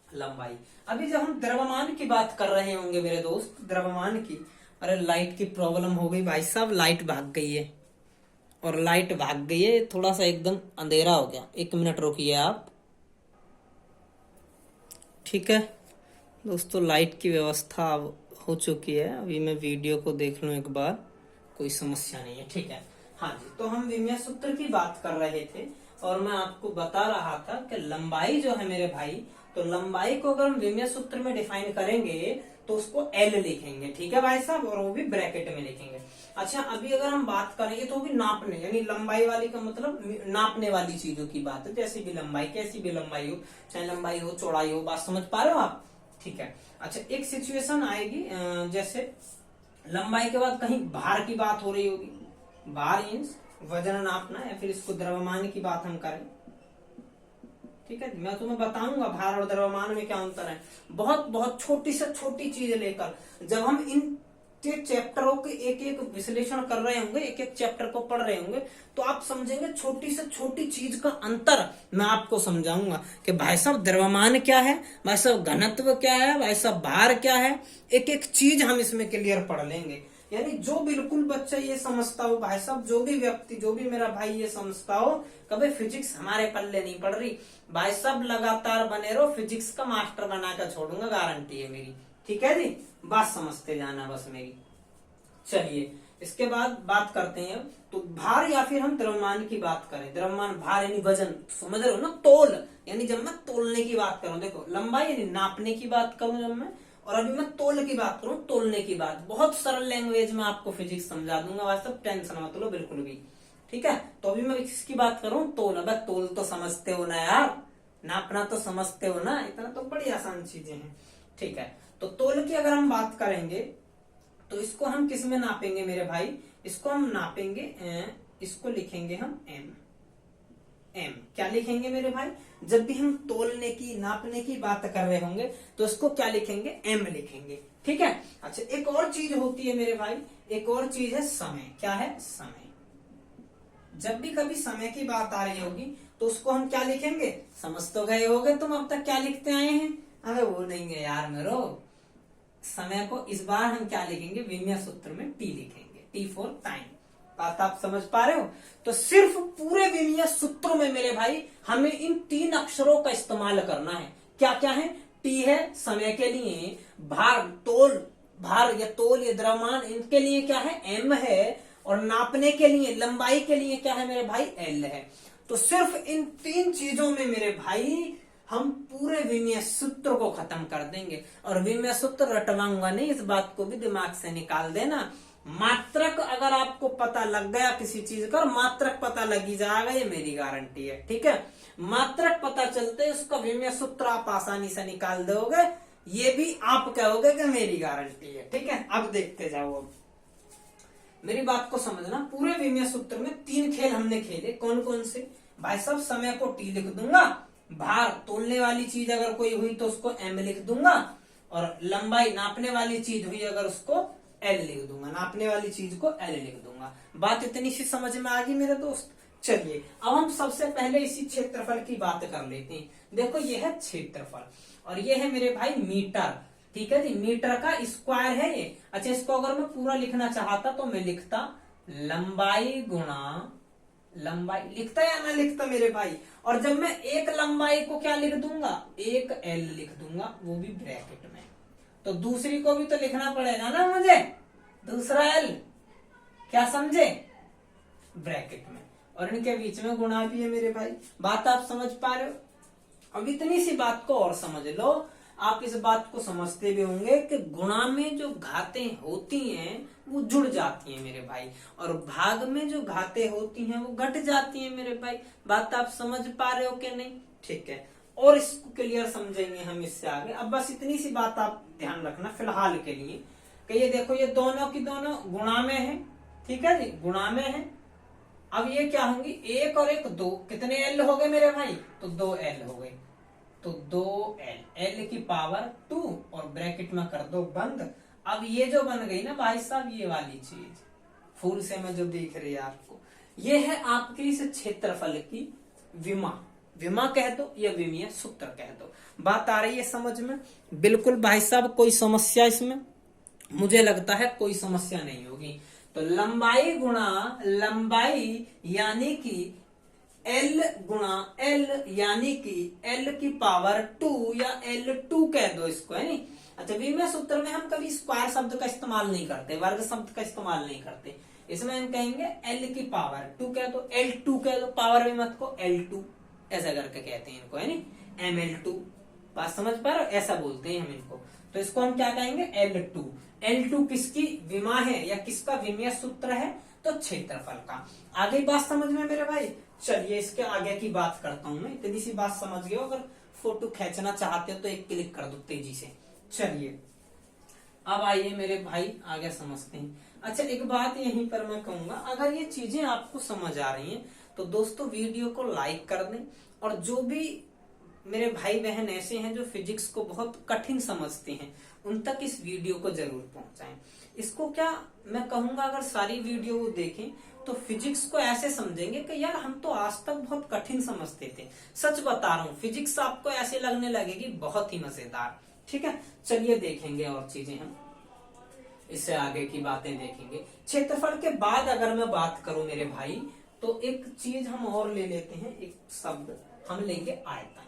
लंबाई। अभी जब हम द्रव्यमान की बात कर रहे होंगे मेरे दोस्त, द्रव्यमान की। अरे लाइट की प्रॉब्लम हो गई भाई साहब, लाइट भाग गई है, और लाइट भाग गई है, थोड़ा सा एकदम अंधेरा हो गया। 1 मिनट रुकिए आप। ठीक है दोस्तों, लाइट की व्यवस्था अब हो चुकी है। अभी मैं वीडियो को देख लूं एक बार, कोई समस्या नहीं है। ठीक है, हाँ जी, तो हम विमीय सूत्र की बात कर रहे थे और मैं आपको बता रहा था कि लंबाई जो है मेरे भाई, तो लंबाई को अगर हम विमीय सूत्र में डिफाइन करेंगे तो उसको L लिखेंगे। ठीक है भाई साहब, और वो भी ब्रैकेट में लिखेंगे। अच्छा, अभी अगर हम बात करेंगे तो भी नापने, यानी लंबाई वाली का मतलब नापने वाली चीजों की बात है, जैसी भी लंबाई, कैसी भी लंबाई हो, चाहे लंबाई हो चौड़ाई हो, बात समझ पा रहे हो आप? ठीक है। अच्छा, एक सिचुएशन आएगी, जैसे लंबाई के बाद कहीं भार की बात हो रही होगी, भार मीन्स वजन नापना, या फिर इसको द्रव्यमान की बात हम करें। ठीक है, मैं तुम्हें बताऊंगा भार और द्रव्यमान में क्या अंतर है। बहुत छोटी से छोटी चीज लेकर जब हम इन चैप्टरों के एक एक विश्लेषण कर रहे होंगे, एक एक चैप्टर को पढ़ रहे होंगे, तो आप समझेंगे छोटी से छोटी चीज का अंतर मैं आपको समझाऊंगा कि भाई साहब द्रव्यमान क्या है, भाई साहब घनत्व क्या है, भाई साहब भार क्या है, एक एक चीज हम इसमें क्लियर पढ़ लेंगे। यानी जो बिल्कुल बच्चा ये समझता हो भाई साहब, जो भी व्यक्ति, जो भी मेरा भाई ये समझता हो कभी फिजिक्स हमारे पल्ले नहीं पड़ रही, भाई साहब लगातार बने रहो, फिजिक्स का मास्टर बनाकर छोड़ूंगा, गारंटी है मेरी। ठीक है जी, बात समझते जाना बस मेरी। चलिए, इसके बाद बात करते हैं तो भार या फिर हम द्रव्यमान की बात करें, द्रव्यमान भार यानी वजन, समझ रहे हो ना, तोल यानी जब मैं तोलने की बात करूं, देखो लंबाई यानी नापने की बात करूं जब मैं, और अभी मैं तोल की बात करूं, तोलने की बात, बहुत सरल लैंग्वेज में आपको फिजिक्स समझा दूंगा, वास्तव टेंशन मत लो बिल्कुल भी, ठीक है। तो अभी मैं किसकी बात करूं, तोल। अब तोल तो समझते हो ना यार, नापना तो समझते हो ना, इतना तो बड़ी आसान चीजें हैं, ठीक है। तो तोल की अगर हम बात करेंगे तो इसको हम किस में नापेंगे मेरे भाई, इसको हम नापेंगे, इसको लिखेंगे हम एम। एम क्या लिखेंगे मेरे भाई, जब भी हम तोलने की नापने की बात कर रहे होंगे तो इसको क्या लिखेंगे, एम लिखेंगे, ठीक है। अच्छा एक और चीज होती है मेरे भाई, एक और चीज है समय। क्या है, समय। जब भी कभी समय की बात आ रही होगी तो उसको हम क्या लिखेंगे, समझ तो गए होगे तुम अब तक क्या लिखते आए हैं, अरे वो नहीं है यार मेरो, समय को इस बार हम क्या लिखेंगे, विमीय सूत्र में टी लिखेंगे, टी फॉर टाइम। बात आप समझ पा रहे हो। तो सिर्फ पूरे विमीय सूत्रों में मेरे भाई हमें इन 3 अक्षरों का इस्तेमाल करना है। क्या क्या है, टी है समय के लिए, भार तोल, भार या तोल या द्रव्यमान इनके लिए क्या है, एम है, और नापने के लिए लंबाई के लिए क्या है मेरे भाई, एल है। तो सिर्फ इन 3 चीजों में मेरे भाई हम पूरे विमीय सूत्र को खत्म कर देंगे। और विमीय सूत्र रटवाऊंगा नहीं, इस बात को भी दिमाग से निकाल देना। मात्रक अगर आपको पता लग गया किसी चीज का, मात्रक पता लगी जाएगा, ये मेरी गारंटी है, ठीक है। मात्रक पता चलते उसका विमीय सूत्र आप आसानी से निकाल दोगे, ये भी आप कहोगे कि मेरी गारंटी है, ठीक है। अब देखते जाओ, अब मेरी बात को समझना। पूरे विमीय सूत्र में 3 खेल हमने खेले, कौन कौन से भाई साहब, समय को टी लिख दूंगा, भार तोलने वाली चीज अगर कोई हुई तो उसको एम लिख दूंगा, और लंबाई नापने वाली चीज हुई अगर उसको एल लिख दूंगा, नापने वाली चीज को एल लिख दूंगा। बात इतनी सी समझ में आ गई मेरे दोस्त। चलिए अब हम सबसे पहले इसी क्षेत्रफल की बात कर लेते हैं। देखो ये है क्षेत्रफल और ये है मेरे भाई मीटर, ठीक है जी, मीटर का स्क्वायर है ये। अच्छा इसको अगर मैं पूरा लिखना चाहता तो मैं लिखता लंबाई गुणा लंबाई, लिखता या ना लिखता मेरे भाई। और जब मैं एक लंबाई को क्या लिख दूंगा, एक एल लिख दूंगा, वो भी ब्रैकेट में। तो दूसरी को भी तो लिखना पड़ेगा ना मुझे, दूसरा एल, क्या समझे, ब्रैकेट में, और इनके बीच में गुणा भी है मेरे भाई। बात आप समझ पा रहे हो। अब इतनी सी बात को और समझ लो, आप इस बात को समझते भी होंगे कि गुणा में जो घातें होती हैं वो जुड़ जाती हैं मेरे भाई, और भाग में जो घातें होती हैं वो घट जाती हैं मेरे भाई। बात आप समझ पा रहे हो कि नहीं, ठीक है। और इसको क्लियर समझेंगे हम इससे आगे। अब बस इतनी सी बात आप ध्यान रखना फिलहाल के लिए कि ये देखो ये दोनों की दोनों गुणा में है, ठीक है जी, गुणा में है। अब ये क्या होंगी, एक और एक दो, कितने एल हो गए मेरे भाई, तो 2 एल हो गए, तो 2 एल, एल की पावर 2 और ब्रैकेट में कर दो बंद। अब ये जो बन गई ना भाई साहब, ये वाली चीज फूल से में जो दिख रही है आपको, ये है आपकी इस क्षेत्रफल की विमा, विमा कह दो या विमीय सूत्र कह दो। बात आ रही है समझ में, बिल्कुल भाई साहब, कोई समस्या इसमें, मुझे लगता है कोई समस्या नहीं होगी। तो लंबाई गुणा लंबाई यानी कि एल गुणा एल यानी कि एल की पावर 2 या L2 कह दो इसको, है नहीं। अच्छा विमीय सूत्र में हम कभी स्क्वायर शब्द का इस्तेमाल नहीं करते, वर्ग शब्द का इस्तेमाल नहीं करते, इसमें हम कहेंगे एल की पावर 2 कह दो, L2 कह दो, पावर भी मत को L2 ऐसा करके कहते हैं इनको, है नहीं, ML2। बात समझ पा रहे हो, ऐसा बोलते हैं हम इनको। तो इसको हम क्या कहेंगे, L2। L2 किसकी विमा है या किसका विमीय सूत्र है, तो क्षेत्रफल का। आगे बात समझ में मेरे भाई। चलिए इसके आगे की बात करता हूं मैं, इतनी सी बात समझ गए हो। अगर फोटो खींचना चाहते हो तो एक क्लिक कर दो तेजी से। चलिए अब आइए मेरे भाई आगे समझते हैं। अच्छा एक बात यहीं पर मैं कहूंगा, अगर ये चीजें आपको समझ आ रही हैं तो दोस्तों वीडियो को लाइक कर दें, और जो भी मेरे भाई बहन ऐसे हैं जो फिजिक्स को बहुत कठिन समझते हैं उन तक इस वीडियो को जरूर पहुंचाएं। इसको क्या मैं कहूंगा, अगर सारी वीडियो वो देखें तो फिजिक्स को ऐसे समझेंगे कि यार हम तो आज तक बहुत कठिन समझते थे। सच बता रहा हूँ, फिजिक्स आपको ऐसे लगने लगेगी बहुत ही मजेदार, ठीक है। चलिए देखेंगे और चीजें हम इससे आगे की बातें देखेंगे। क्षेत्रफल के बाद अगर मैं बात करूं मेरे भाई, तो एक चीज हम और ले लेते हैं, एक शब्द हम लेंगे आयतन,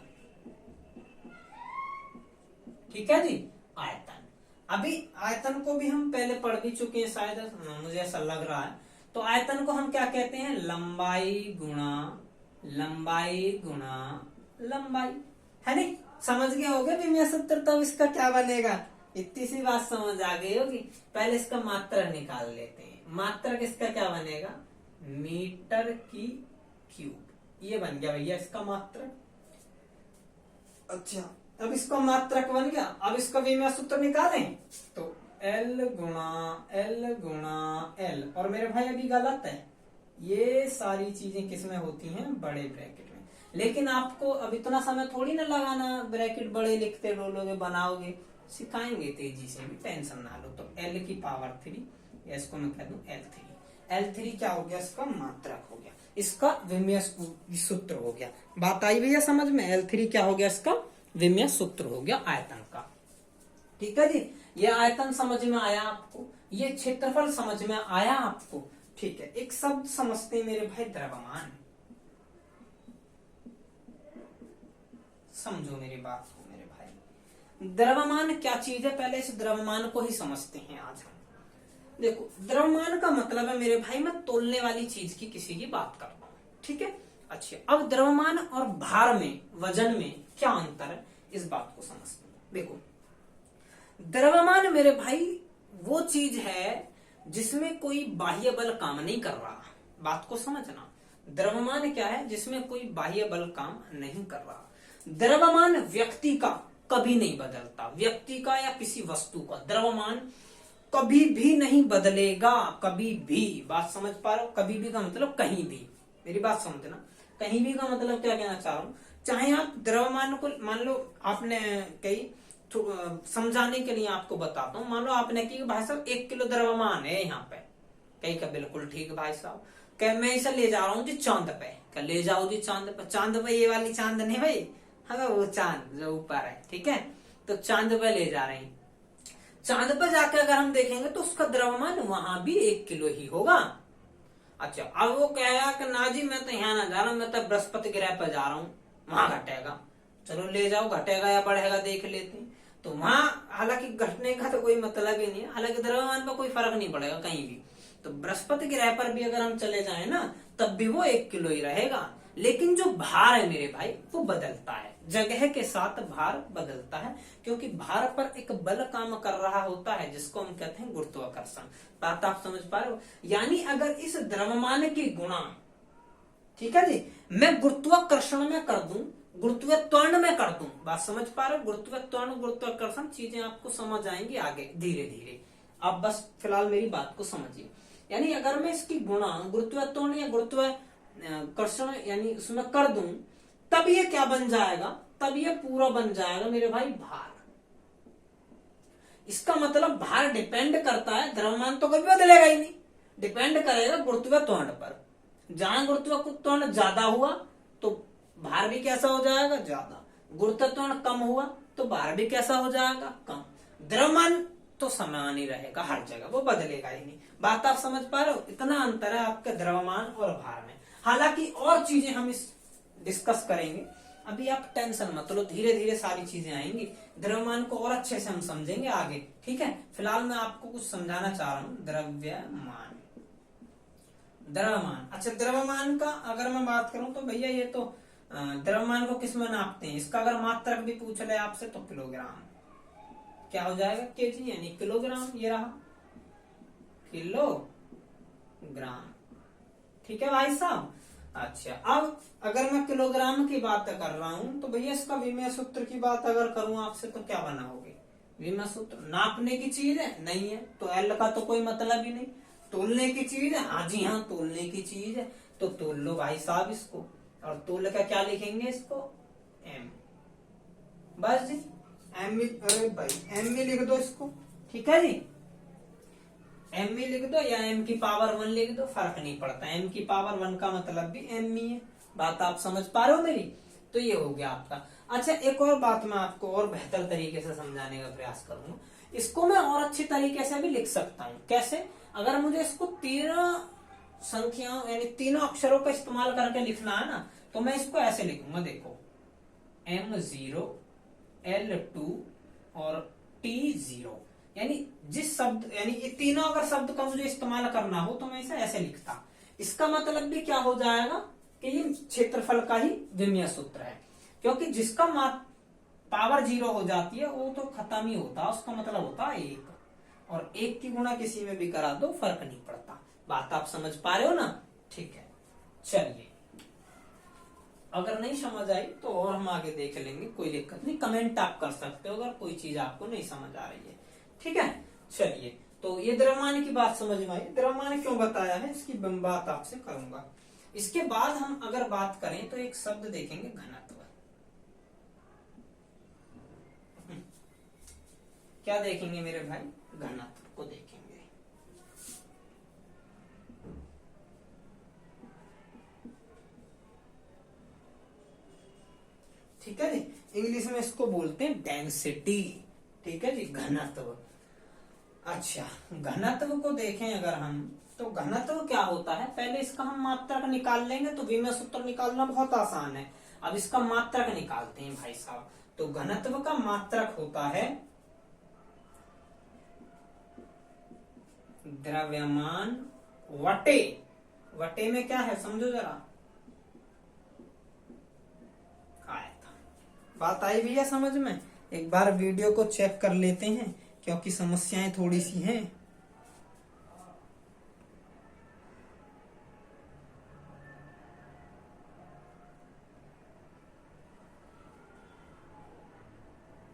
ठीक है जी, आयतन। अभी आयतन को भी हम पहले पढ़ भी चुके हैं शायद, मुझे ऐसा लग रहा है। तो आयतन को हम क्या कहते हैं, लंबाई गुणा लंबाई, है नहीं? समझ गए होगे विमेय सूत्र, तब इसका क्या बनेगा, इतनी सी बात समझ आ गई होगी। पहले इसका मात्रक निकाल लेते हैं। मात्रक इसका क्या बनेगा, मीटर की क्यूब। ये बन गया भैया इसका मात्रक। अच्छा, अब इसका मात्रक बन गया। अब इसका विमेय सूत्र निकालें तो L गुणा L, और मेरे भाई अभी गलत है, ये सारी चीजें किसमें होती हैं, बड़े ब्रैकेट में। लेकिन आपको अब इतना समय थोड़ी ना लगाना, ब्रैकेट बड़े लिखते रहोगे, बनाओगे, सिखाएंगे तेजी से, भी टेंशन ना लो। तो L की पावर 3, या इसको मैं कह दूं L3 क्या हो गया, इसका मात्रक हो गया, इसका विमेय सूत्र हो गया। बात आई भैया समझ में, L3 क्या हो गया, इसका विमेय सूत्र हो गया आयतन का। ठीक है जी, ये आयतन समझ में आया आपको, ये क्षेत्रफल समझ में आया आपको। ठीक है, एक शब्द समझते हैं मेरे भाई, द्रव्यमान। समझो मेरी बात को मेरे भाई, द्रव्यमान क्या चीज है, पहले इस द्रव्यमान को ही समझते हैं आज हम। देखो, द्रव्यमान का मतलब है मेरे भाई, मैं तोलने वाली चीज की किसी की बात कर रहा हूं, ठीक है। अच्छा, अब द्रव्यमान और भार में, वजन में क्या अंतर है, इस बात को समझते हैं। देखो, द्रव्यमान मेरे भाई वो चीज है जिसमें कोई बाह्य बल काम नहीं कर रहा, बात को समझना। द्रव्यमान क्या है, जिसमें कोई बाह्य बल काम नहीं कर रहा। द्रव्यमान व्यक्ति का कभी नहीं बदलता, व्यक्ति का या किसी वस्तु का द्रव्यमान कभी भी नहीं बदलेगा, कभी भी। बात समझ पा रहे हो, कभी भी का मतलब कहीं भी, मेरी बात समझना। कहीं भी का मतलब क्या कहना चाह रहा हूं, चाहे आप द्रव्यमान को, मान लो आपने कई, समझाने के लिए आपको बताता हूँ, मान लो आपने की भाई साहब 1 किलो द्रव्यमान है यहाँ पे, कहीं का बिल्कुल ठीक भाई साहब, क्या मैं इसे ले जा रहा हूँ जी चांद पे, क्या ले जाओ जी चांद पे। चांद पे ये वाली चांद नहीं भाई, हाँ वो चांद जो ऊपर है, ठीक है, तो चांद पे ले जा रहे हैं। चांद पर जाकर अगर हम देखेंगे तो उसका द्रव्यमान वहां भी 1 किलो ही होगा। अच्छा, अब वो कहेगा कि ना जी मैं तो यहाँ ना जा रहा हूँ, मैं तो बृहस्पति ग्रह पर जा रहा हूँ, वहां घटेगा। चलो ले जाओ, घटेगा या बढ़ेगा देख लेते हैं। तो वहां हालांकि घटने का तो कोई मतलब ही नहीं है, हालांकि द्रव्यमान पर कोई फर्क नहीं पड़ेगा कहीं भी। तो बृहस्पति ग्रह पर भी अगर हम चले जाए ना, तब भी वो 1 किलो ही रहेगा। लेकिन जो भार है मेरे भाई, वो बदलता है, जगह के साथ भार बदलता है, क्योंकि भार पर एक बल काम कर रहा होता है, जिसको हम कहते हैं गुरुत्वाकर्षण। बात आप समझ पा रहे हो, यानी अगर इस द्रव्यमान की गुणा, ठीक है जी, मैं गुरुत्वाकर्षण में कर दूं, गुरुत्वात्वरण में कर दूं, बात समझ पा रहे हो, गुरुत्वात्वरण गुरुत्वाकर्षण चीजें आपको समझ आएंगी आगे धीरे धीरे। आप बस फिलहाल मेरी बात को समझिए। यानी अगर मैं इसकी गुणा गुरुत्वात्वरण या गुरुत्वाकर्षण यानी उसमें कर दूं, तब ये क्या बन जाएगा, तब ये पूरा बन जाएगा मेरे भाई भार। इसका मतलब भार डिपेंड करता है, द्रव्यमान तो कभी बदलेगा ही नहीं, डिपेंड करेगा गुरुत्वात्वरण पर। जहां गुरुत्वाकर्षण ज्यादा हुआ तो भार भी कैसा हो जाएगा, ज्यादा। गुरुत्वाकर्षण कम हुआ तो भार भी कैसा हो जाएगा, कम। द्रव्यमान तो समान ही रहेगा हर जगह, वो बदलेगा ही नहीं। बात आप समझ पा रहे हो, इतना अंतर है आपके द्रव्यमान और भार में। हालांकि और चीजें हम इस डिस्कस करेंगे, अभी आप टेंशन मत लो, धीरे धीरे सारी चीजें आएंगी। द्रव्यमान को और अच्छे से हम समझेंगे आगे, ठीक है। फिलहाल मैं आपको कुछ समझाना चाह रहा हूँ। द्रव्यमान, द्रव्यमान, अच्छा द्रव्यमान का अगर मैं बात करूं तो भैया ये तो द्रव्यमान को किस में नापते हैं, इसका अगर मात्रक भी पूछ ले आपसे तो किलोग्राम, क्या हो जाएगा, केजी यानी किलोग्राम, ये रहा किलोग्राम, ठीक है भाई साहब। अच्छा, अब अगर मैं किलोग्राम की बात कर रहा हूं तो भैया इसका विमेय सूत्र की बात अगर करूं आपसे तो क्या बनाओगे, विमेय सूत्र। नापने की चीज है नहीं है तो एल का तो कोई मतलब ही नहीं। तोलने की चीज है, हाँ जी हाँ तोलने की चीज है, तो तोल लो भाई साहब इसको, और तोल का क्या लिखेंगे इसको, एम, बस जी एम। अरे भाई एम में लिख दो इसको, ठीक है जी, एम में लिख दो या एम की पावर 1 लिख दो, फर्क नहीं पड़ता। एम की पावर 1 का मतलब भी एम ही है। बात आप समझ पा रहे हो मेरी, तो ये हो गया आपका। अच्छा, एक और बात मैं आपको और बेहतर तरीके से समझाने का प्रयास करूंगा। इसको मैं और अच्छी तरीके से भी लिख सकता हूँ। कैसे, अगर मुझे इसको 3 संख्याओं यानी 3 अक्षरों का इस्तेमाल करके लिखना है ना, तो मैं इसको ऐसे लिखूंगा, देखो M0, L2 और T0। यानी जिस शब्द, यानी ये तीनों अगर शब्द का मुझे इस्तेमाल करना हो तो मैं इसे ऐसे लिखता। इसका मतलब भी क्या हो जाएगा कि ये क्षेत्रफल का ही विमेय सूत्र है, क्योंकि जिसका पावर 0 हो जाती है वो तो खत्म ही होता है, उसका मतलब होता है 1, और 1 की गुणा किसी में भी करा दो फर्क नहीं पड़ता। बात आप समझ पा रहे हो ना? ठीक है, चलिए अगर नहीं समझ आई तो और हम आगे देख लेंगे, कोई दिक्कत नहीं, कमेंट आप कर सकते हो अगर कोई चीज आपको नहीं समझ आ रही है। ठीक है, चलिए तो ये द्रव्यमान की बात समझ में आई। द्रव्यमान क्यों बताया है इसकी बात आपसे करूंगा। इसके बाद हम अगर बात करें तो एक शब्द देखेंगे घनत्व। क्या देखेंगे मेरे भाई? घनत्व को देखेंगे। ठीक है जी, इंग्लिश में इसको बोलते हैं डेंसिटी। ठीक है जी, घनत्व। अच्छा, घनत्व को देखें अगर हम, तो घनत्व क्या होता है, पहले इसका हम मात्रक निकाल लेंगे तो विमेय सूत्र निकालना बहुत आसान है। अब इसका मात्रक निकालते हैं भाई साहब। तो घनत्व का मात्रक होता है द्रव्यमान वटे, वटे में क्या है समझो जरा, आयतन। बात आई भैया समझ में? एक बार वीडियो को चेक कर लेते हैं क्योंकि समस्याएं थोड़ी सी हैं।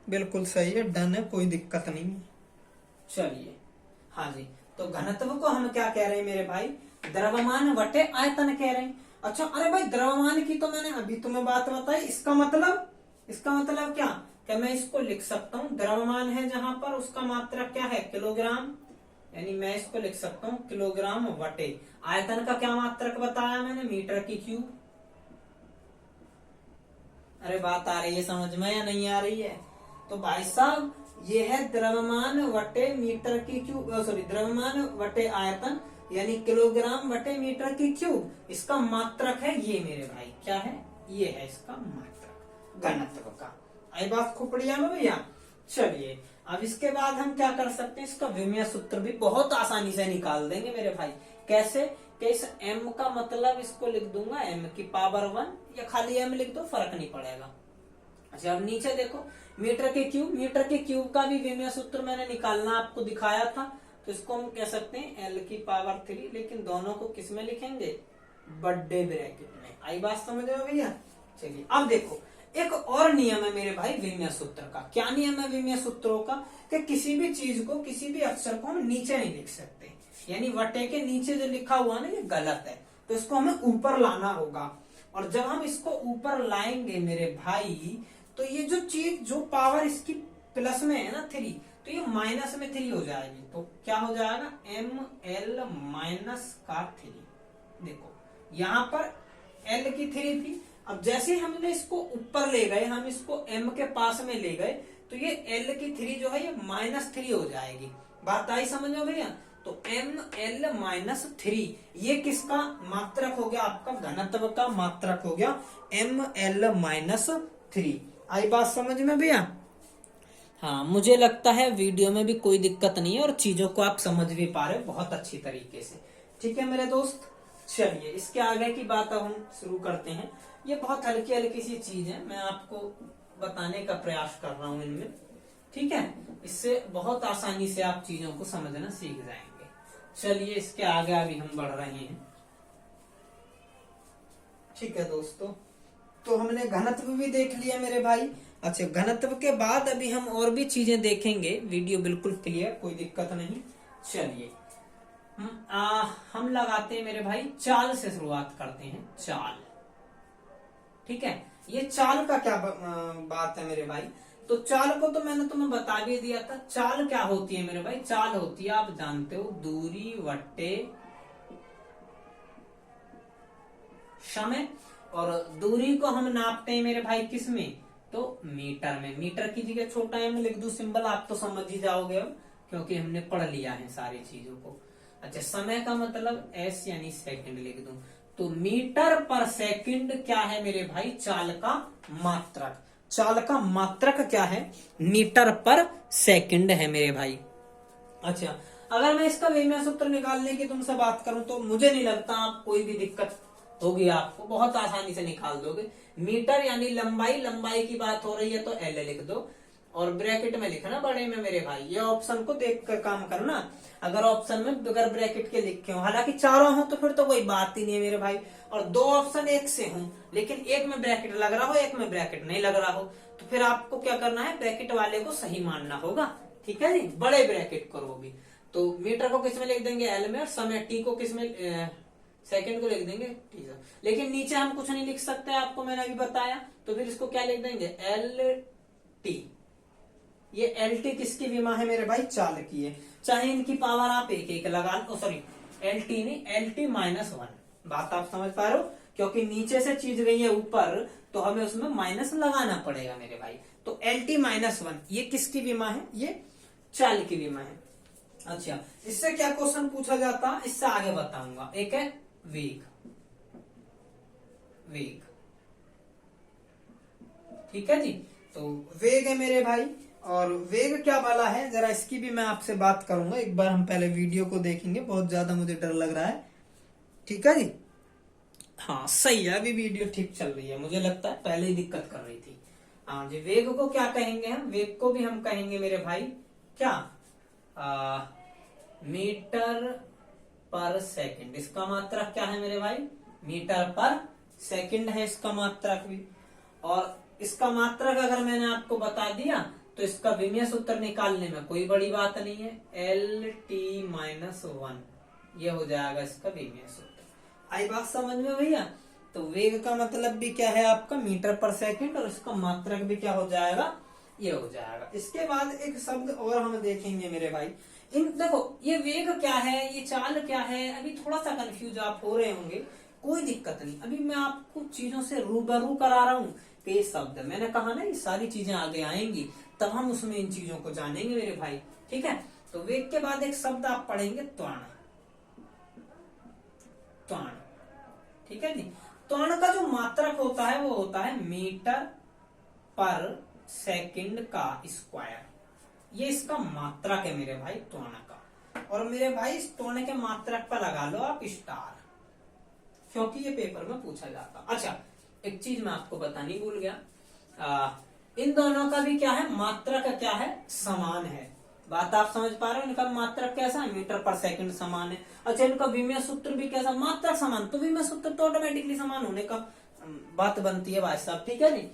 बिल्कुल सही है, डन है, कोई दिक्कत नहीं है। चलिए, हाँ जी, तो घनत्व को हम क्या कह रहे हैं मेरे भाई? द्रव्यमान वटे आयतन कह रहे हैं। अच्छा, अरे भाई द्रव्यमान की तो मैंने अभी तुम्हें बात बताई, इसका मतलब क्या मैं इसको लिख सकता हूँ, द्रव्यमान है जहां पर उसका मात्रक क्या है? किलोग्राम, यानी मैं इसको लिख सकता हूँ किलोग्राम वटे। आयतन का क्या मात्रक बताया मैंने? मीटर की क्यूब। अरे बात आ रही है समझ में या नहीं आ रही है? तो भाई साहब ये है द्रव्यमान वटे मीटर की क्यूब, सॉरी द्रव्यमान वटे आयतन, यानी किलोग्राम वटे मीटर की क्यूब। इसका मात्रक है ये मेरे भाई, क्या है? ये है इसका मात्रक घनत्व का। आई बात खोपड़िया में भैया? चलिए अब इसके बाद हम क्या कर सकते हैं, इसका विमेय सूत्र भी बहुत आसानी से निकाल देंगे मेरे भाई। कैसे? कि इस m का मतलब इसको लिख दूंगा m की पावर 1, या खाली m लिख दो फर्क नहीं पड़ेगा। अच्छा, अब नीचे देखो, मीटर के क्यूब का भी विमेय सूत्र मैंने निकालना आपको दिखाया था, तो इसको हम कह सकते हैं l की पावर 3, लेकिन दोनों को किस में लिखेंगे? बड़े ब्रैकेट में। आई बात समझ में भैया? चलिए अब देखो, एक और नियम है मेरे भाई विमेय सूत्र का। क्या नियम है विमेय सूत्रों का? कि किसी भी चीज को, किसी भी अक्षर को हम नीचे नहीं लिख सकते, यानी वटे के नीचे जो लिखा हुआ ना ये गलत है, तो इसको हमें ऊपर लाना होगा। और जब हम इसको ऊपर लाएंगे मेरे भाई, तो ये जो चीज, जो पावर इसकी प्लस में है ना 3, तो ये माइनस में 3 हो जाएगी। तो क्या हो जाएगा? ml माइनस का 3। देखो यहाँ पर l की 3 थी, अब जैसे हमने इसको ऊपर ले गए, हम इसको m के पास में ले गए, तो ये l की 3 जो है ये -3 हो जाएगी। बात आई समझ में भैया? तो ml -3 ये किसका मात्रक हो गया? आपका घनत्व का मात्रक हो गया ml -3। आई बात समझ में भैया? हाँ, मुझे लगता है वीडियो में भी कोई दिक्कत नहीं है और चीजों को आप समझ भी पा रहे हो बहुत अच्छी तरीके से। ठीक है मेरे दोस्त, चलिए इसके आगे की बात अब हम शुरू करते हैं। ये बहुत हल्की हल्की सी चीज है, मैं आपको बताने का प्रयास कर रहा हूँ इनमें। ठीक है, इससे बहुत आसानी से आप चीजों को समझना सीख जाएंगे। चलिए इसके आगे अभी हम बढ़ रहे हैं। ठीक है दोस्तों, तो हमने घनत्व भी देख लिया मेरे भाई। अच्छा, घनत्व के बाद अभी हम और भी चीजें देखेंगे। वीडियो बिल्कुल क्लियर, कोई दिक्कत नहीं। चलिए हम लगाते हैं मेरे भाई, चाल से शुरुआत करते हैं। चाल, ठीक है, ये चाल का क्या बात है मेरे भाई? तो चाल को तो मैंने तुम्हें बता भी दिया था। चाल क्या होती है मेरे भाई? चाल होती है, आप जानते हो, दूरी वट्टे समय। और दूरी को हम नापते हैं मेरे भाई किस में? तो मीटर में। मीटर की जगह छोटा एम लिख दू सिंबल, आप तो समझ ही जाओगे क्योंकि हमने पढ़ लिया है सारी चीजों को। अच्छा, समय का मतलब एस यानी सेकंड लिख दूं, तो मीटर पर सेकंड क्या है मेरे भाई? चाल का मात्रक। चाल का मात्रक क्या है? मीटर पर सेकंड है मेरे भाई। अच्छा, अगर मैं इसका विमेय सूत्र निकालने की तुमसे बात करूं तो मुझे नहीं लगता आप कोई भी दिक्कत होगी, आपको बहुत आसानी से निकाल दोगे। मीटर यानी लंबाई, लंबाई की बात हो रही है तो एल लिख दो और ब्रैकेट में लिखना बड़े में मेरे भाई। ये ऑप्शन को देख कर काम करना, अगर ऑप्शन में बगैर ब्रैकेट के लिखे हो, हालांकि चारों हो तो फिर तो कोई बात ही नहीं है मेरे भाई, और दो ऑप्शन एक से हो लेकिन एक में ब्रैकेट लग रहा हो एक में ब्रैकेट नहीं लग रहा हो, तो फिर आपको क्या करना है, ब्रैकेट वाले को सही मानना होगा। ठीक है जी, बड़े ब्रैकेट करो भी। तो मीटर को किस में लिख देंगे, एल में, और समय टी को किस में, सेकंड को लिख देंगे टी से। लेकिन नीचे हम कुछ नहीं लिख सकते, आपको मैंने अभी बताया, तो फिर इसको क्या लिख देंगे, एल टी। ये एल टी किसकी विमा है मेरे भाई, चाल की है, चाहे इनकी पावर आप एक एक लगा लो, सॉरी एल टी नहीं, एल टी -1। बात आप समझ पा रहे हो, क्योंकि नीचे से चीज गई है ऊपर तो हमें उसमें माइनस लगाना पड़ेगा मेरे भाई। तो एल टी -1 ये किसकी विमा है, ये चाल की विमा है। अच्छा, इससे क्या क्वेश्चन पूछा जाता, इससे आगे बताऊंगा। एक है वेग, वेग, ठीक है जी। तो वेग है मेरे भाई, और वेग क्या वाला है जरा इसकी भी मैं आपसे बात करूंगा। एक बार हम पहले वीडियो को देखेंगे, बहुत ज्यादा मुझे डर लग रहा है। ठीक है जी, हाँ सही है, अभी वीडियो ठीक चल रही है, मुझे लगता है पहले ही दिक्कत कर रही थी। हाँ जी, वेग को क्या कहेंगे हम, वेग को भी हम कहेंगे मेरे भाई क्या, मीटर पर सेकंड। इसका मात्रक क्या है मेरे भाई, मीटर पर सेकंड है इसका मात्रक भी। और इसका मात्रक अगर मैंने आपको बता दिया तो इसका विमेय सूत्र निकालने में कोई बड़ी बात नहीं है, एल टी -1 ये हो जाएगा इसका विमेय सूत्र। आई बात समझ में भैया। तो वेग का मतलब भी क्या है आपका, मीटर पर सेकंड, और इसका मात्रक भी क्या हो जाएगा, ये हो जाएगा। इसके बाद एक शब्द और हम देखेंगे मेरे भाई, इन देखो ये वेग क्या है, ये चाल क्या है, अभी थोड़ा सा कंफ्यूज आप हो रहे होंगे, कोई दिक्कत नहीं, अभी मैं आपको चीजों से रूबरू करा रहा हूँ। ये शब्द मैंने कहा ना, ये सारी चीजें आगे आएंगी तब हम उसमें इन चीजों को जानेंगे मेरे भाई। ठीक है, तो वेग के बाद एक शब्द आप पढ़ेंगे त्वरण, त्वरण। ठीक है जी, त्वरण का जो मात्रक होता है वो होता है मीटर पर सेकंड का स्क्वायर, ये इसका मात्रक है मेरे भाई त्वरण का। और मेरे भाई इस त्वरण के मात्रक पर लगा लो आप स्टार, क्योंकि ये पेपर में पूछा जाता। अच्छा, एक चीज मैं आपको बतानी भूल गया, इन दोनों का भी क्या है, मात्रक क्या है, समान है। बात आप समझ पा रहे हो, इनका मात्रक कैसा है, मीटर पर सेकंड समान है। अच्छा, इनका विमेय सूत्र भी कैसा, मात्रक समान, तो विमेय सूत्र तो ऑटोमेटिकली समान होने का बात बनती है भाई साहब। ठीक है नहीं,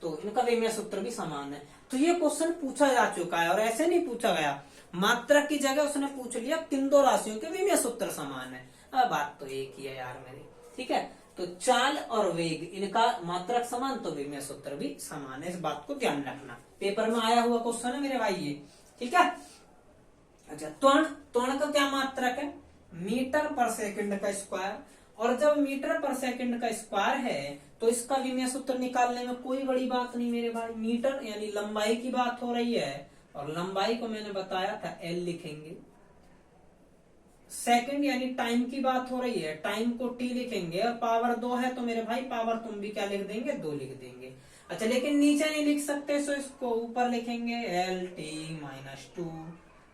तो इनका विमेय सूत्र भी समान है। तो ये क्वेश्चन पूछा जा चुका है, और ऐसे नहीं पूछा गया, मात्रक की जगह उसने पूछ लिया किन दो राशियों के विमेय सूत्र समान है। अब बात तो एक ही है यार मेरी। ठीक है, तो चाल और वेग इनका मात्रक समान तो विमेय सूत्र भी समान है, इस बात को ध्यान रखना, पेपर में आया हुआ क्वेश्चन है मेरे भाई ये। ठीक है, अच्छा त्वरण, त्वरण का क्या मात्रक है, मीटर पर सेकंड का स्क्वायर। और जब मीटर पर सेकंड का स्क्वायर है तो इसका विमेय सूत्र निकालने में कोई बड़ी बात नहीं मेरे भाई। मीटर यानी लंबाई की बात हो रही है, और लंबाई को मैंने बताया था एल लिखेंगे। सेकंड यानी टाइम की बात हो रही है, टाइम को टी लिखेंगे, और पावर 2 है तो मेरे भाई पावर तुम भी क्या लिख देंगे, 2 लिख देंगे। अच्छा, लेकिन नीचे नहीं लिख सकते, सो इसको ऊपर लिखेंगे एल टी -2।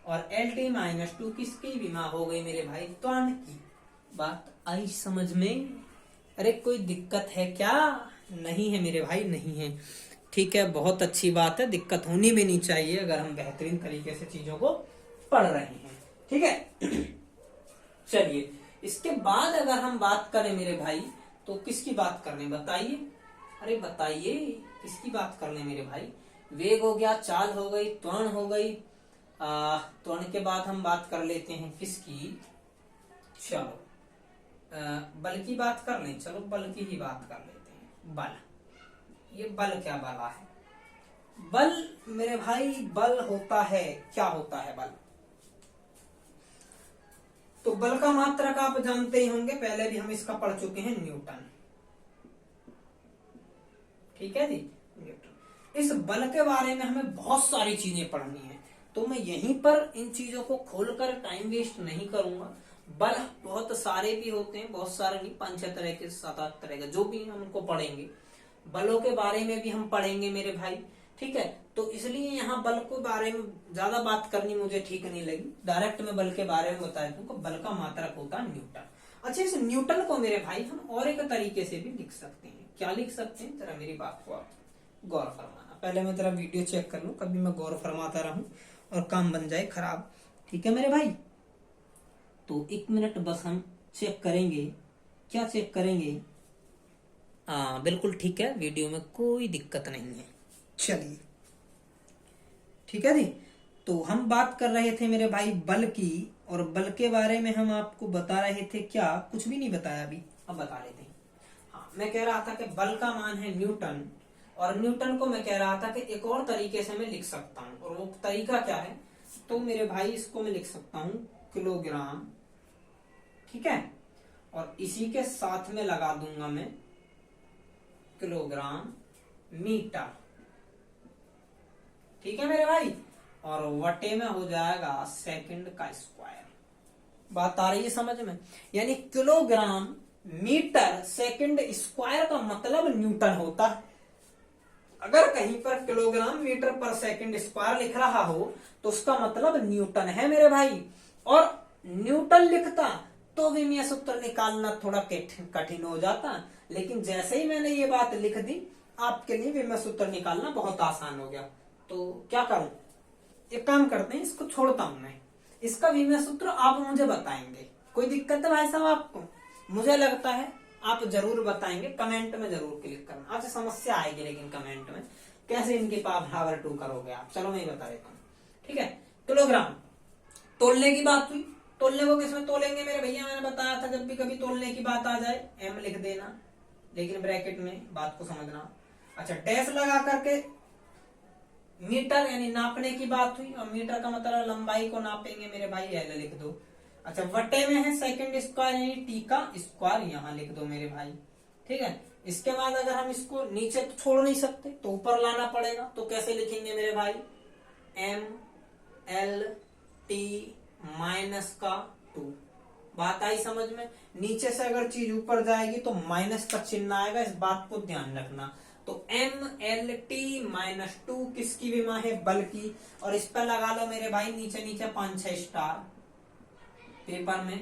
और एल टी -2 किसकी विमा हो गई मेरे भाई, त्वरण की। बात आई समझ में, अरे कोई दिक्कत है क्या, नहीं है मेरे भाई, नहीं है। ठीक है, बहुत अच्छी बात है, दिक्कत होनी भी नहीं चाहिए अगर हम बेहतरीन तरीके से चीजों को पढ़ रहे हैं। ठीक है, चलिए इसके बाद अगर हम बात करें मेरे भाई तो किसकी बात करने बताइए, अरे बताइए किसकी बात करने मेरे भाई। वेग हो गया, चाल हो गई, त्वरण हो गई, त्वरण के बाद हम बात कर लेते हैं किसकी, चलो बल की बात कर लें, चलो बल की ही बात कर लेते हैं। बल, ये बल क्या वाला है, बल मेरे भाई बल होता है, क्या होता है बल, तो बल का मात्रक आप जानते ही होंगे, पहले भी हम इसका पढ़ चुके हैं, न्यूटन। ठीक है जी, न्यूटन। इस बल के बारे में हमें बहुत सारी चीजें पढ़नी है, तो मैं यहीं पर इन चीजों को खोलकर टाइम वेस्ट नहीं करूंगा। बल बहुत सारे भी होते हैं, बहुत सारे नहीं, 5-6 तरह के, 7-8 तरह के, जो भी हम उनको पढ़ेंगे। बलों के बारे में भी हम पढ़ेंगे मेरे भाई, ठीक है, तो इसलिए यहाँ बल के बारे में ज्यादा बात करनी मुझे ठीक नहीं लगी, डायरेक्ट मैं बल के बारे में बता देता हूँ। बल का मात्रक होता है न्यूटन। अच्छा, इस न्यूटन को मेरे भाई हम और एक तरीके से भी लिख सकते हैं। क्या लिख सकते हैं, जरा मेरी बात को आप गौर फरमाना। पहले मैं तेरा वीडियो चेक कर लूं, कभी मैं गौर फरमाता रहूं और काम बन जाए खराब। ठीक है मेरे भाई, तो 1 मिनट बस हम चेक करेंगे। क्या चेक करेंगे? बिल्कुल ठीक है, वीडियो में कोई दिक्कत नहीं है। चलिए ठीक है जी, तो हम बात कर रहे थे मेरे भाई बल की, और बल के बारे में हम आपको बता रहे थे। क्या कुछ भी नहीं बताया अभी, अब बता लेते हैं। हाँ, मैं कह रहा था कि बल का मान है न्यूटन, और न्यूटन को मैं कह रहा था कि एक और तरीके से मैं लिख सकता हूँ, और वो तरीका क्या है? तो मेरे भाई इसको मैं लिख सकता हूँ किलोग्राम, ठीक है, और इसी के साथ में लगा दूंगा मैं किलोग्राम मीटर, ठीक है मेरे भाई, और वटे में हो जाएगा सेकंड का स्क्वायर। बात आ रही है समझ में? यानी किलोग्राम मीटर सेकंड स्क्वायर का मतलब न्यूटन होता है। अगर कहीं पर किलोग्राम मीटर पर सेकंड स्क्वायर लिख रहा हो तो उसका मतलब न्यूटन है मेरे भाई। और न्यूटन लिखता तो विमीय सूत्र निकालना थोड़ा कठिन हो जाता, लेकिन जैसे ही मैंने ये बात लिख दी, आपके लिए विमीय सूत्र निकालना बहुत आसान हो गया। तो क्या करूं, एक काम करते हैं, इसको छोड़ता हूं मैं, इसका विमीय सूत्र आप मुझे बताएंगे। कोई दिक्कत है भाई साहब आपको? मुझे लगता है आप जरूर बताएंगे, कमेंट में जरूर क्लिक करना। आपसे समस्या आएगी लेकिन कमेंट में कैसे इनकी पावर 2 करोगे आप। चलो मैं बता देता हूँ, ठीक है। किलोग्राम तोलने की बात हुई, तोलने को किसमें तोलेंगे मेरे भैया? मैंने बताया था जब भी कभी तोलने की बात आ जाए एम लिख देना, लेकिन ब्रैकेट में बात को समझना। अच्छा, डैश लगा करके मीटर यानी नापने की बात हुई, और मीटर का मतलब लंबाई को नापेंगे मेरे भाई, एल लिख दो। अच्छा, वटे में है सेकंड स्क्वायर यानी टी का स्क्वायर, यहां लिख दो मेरे भाई, ठीक है। इसके बाद अगर हम इसको नीचे तो छोड़ नहीं सकते, तो ऊपर लाना पड़ेगा। तो कैसे लिखेंगे मेरे भाई? एम एल टी माइनस का 2। बात आई समझ में? नीचे से अगर चीज ऊपर जाएगी तो माइनस का चिन्ह आएगा, इस बात को ध्यान रखना। तो एम एल टी माइनस 2 किसकी विमा है? बल की। और इस पर लगा लो मेरे भाई नीचे नीचे 5-6 स्टार। पेपर में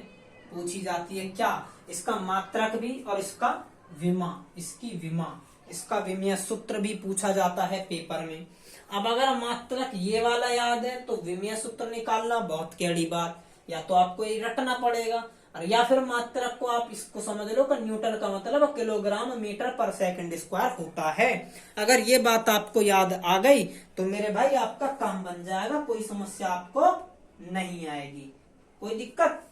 पूछी जाती है क्या? इसका मात्रक भी और इसका विमा, इसकी विमा, इसका विमीय सूत्र भी पूछा जाता है पेपर में। अब अगर मात्रक ये वाला याद है तो विमीय सूत्र निकालना बहुत कैडी बात, या तो आपको ये रटना पड़ेगा, और या फिर मात्रक को आप इसको समझ लो कि न्यूटन का मतलब किलोग्राम मीटर पर सेकंड स्क्वायर होता है। अगर ये बात आपको याद आ गई तो मेरे भाई आपका काम बन जाएगा, कोई समस्या आपको नहीं आएगी, कोई दिक्कत?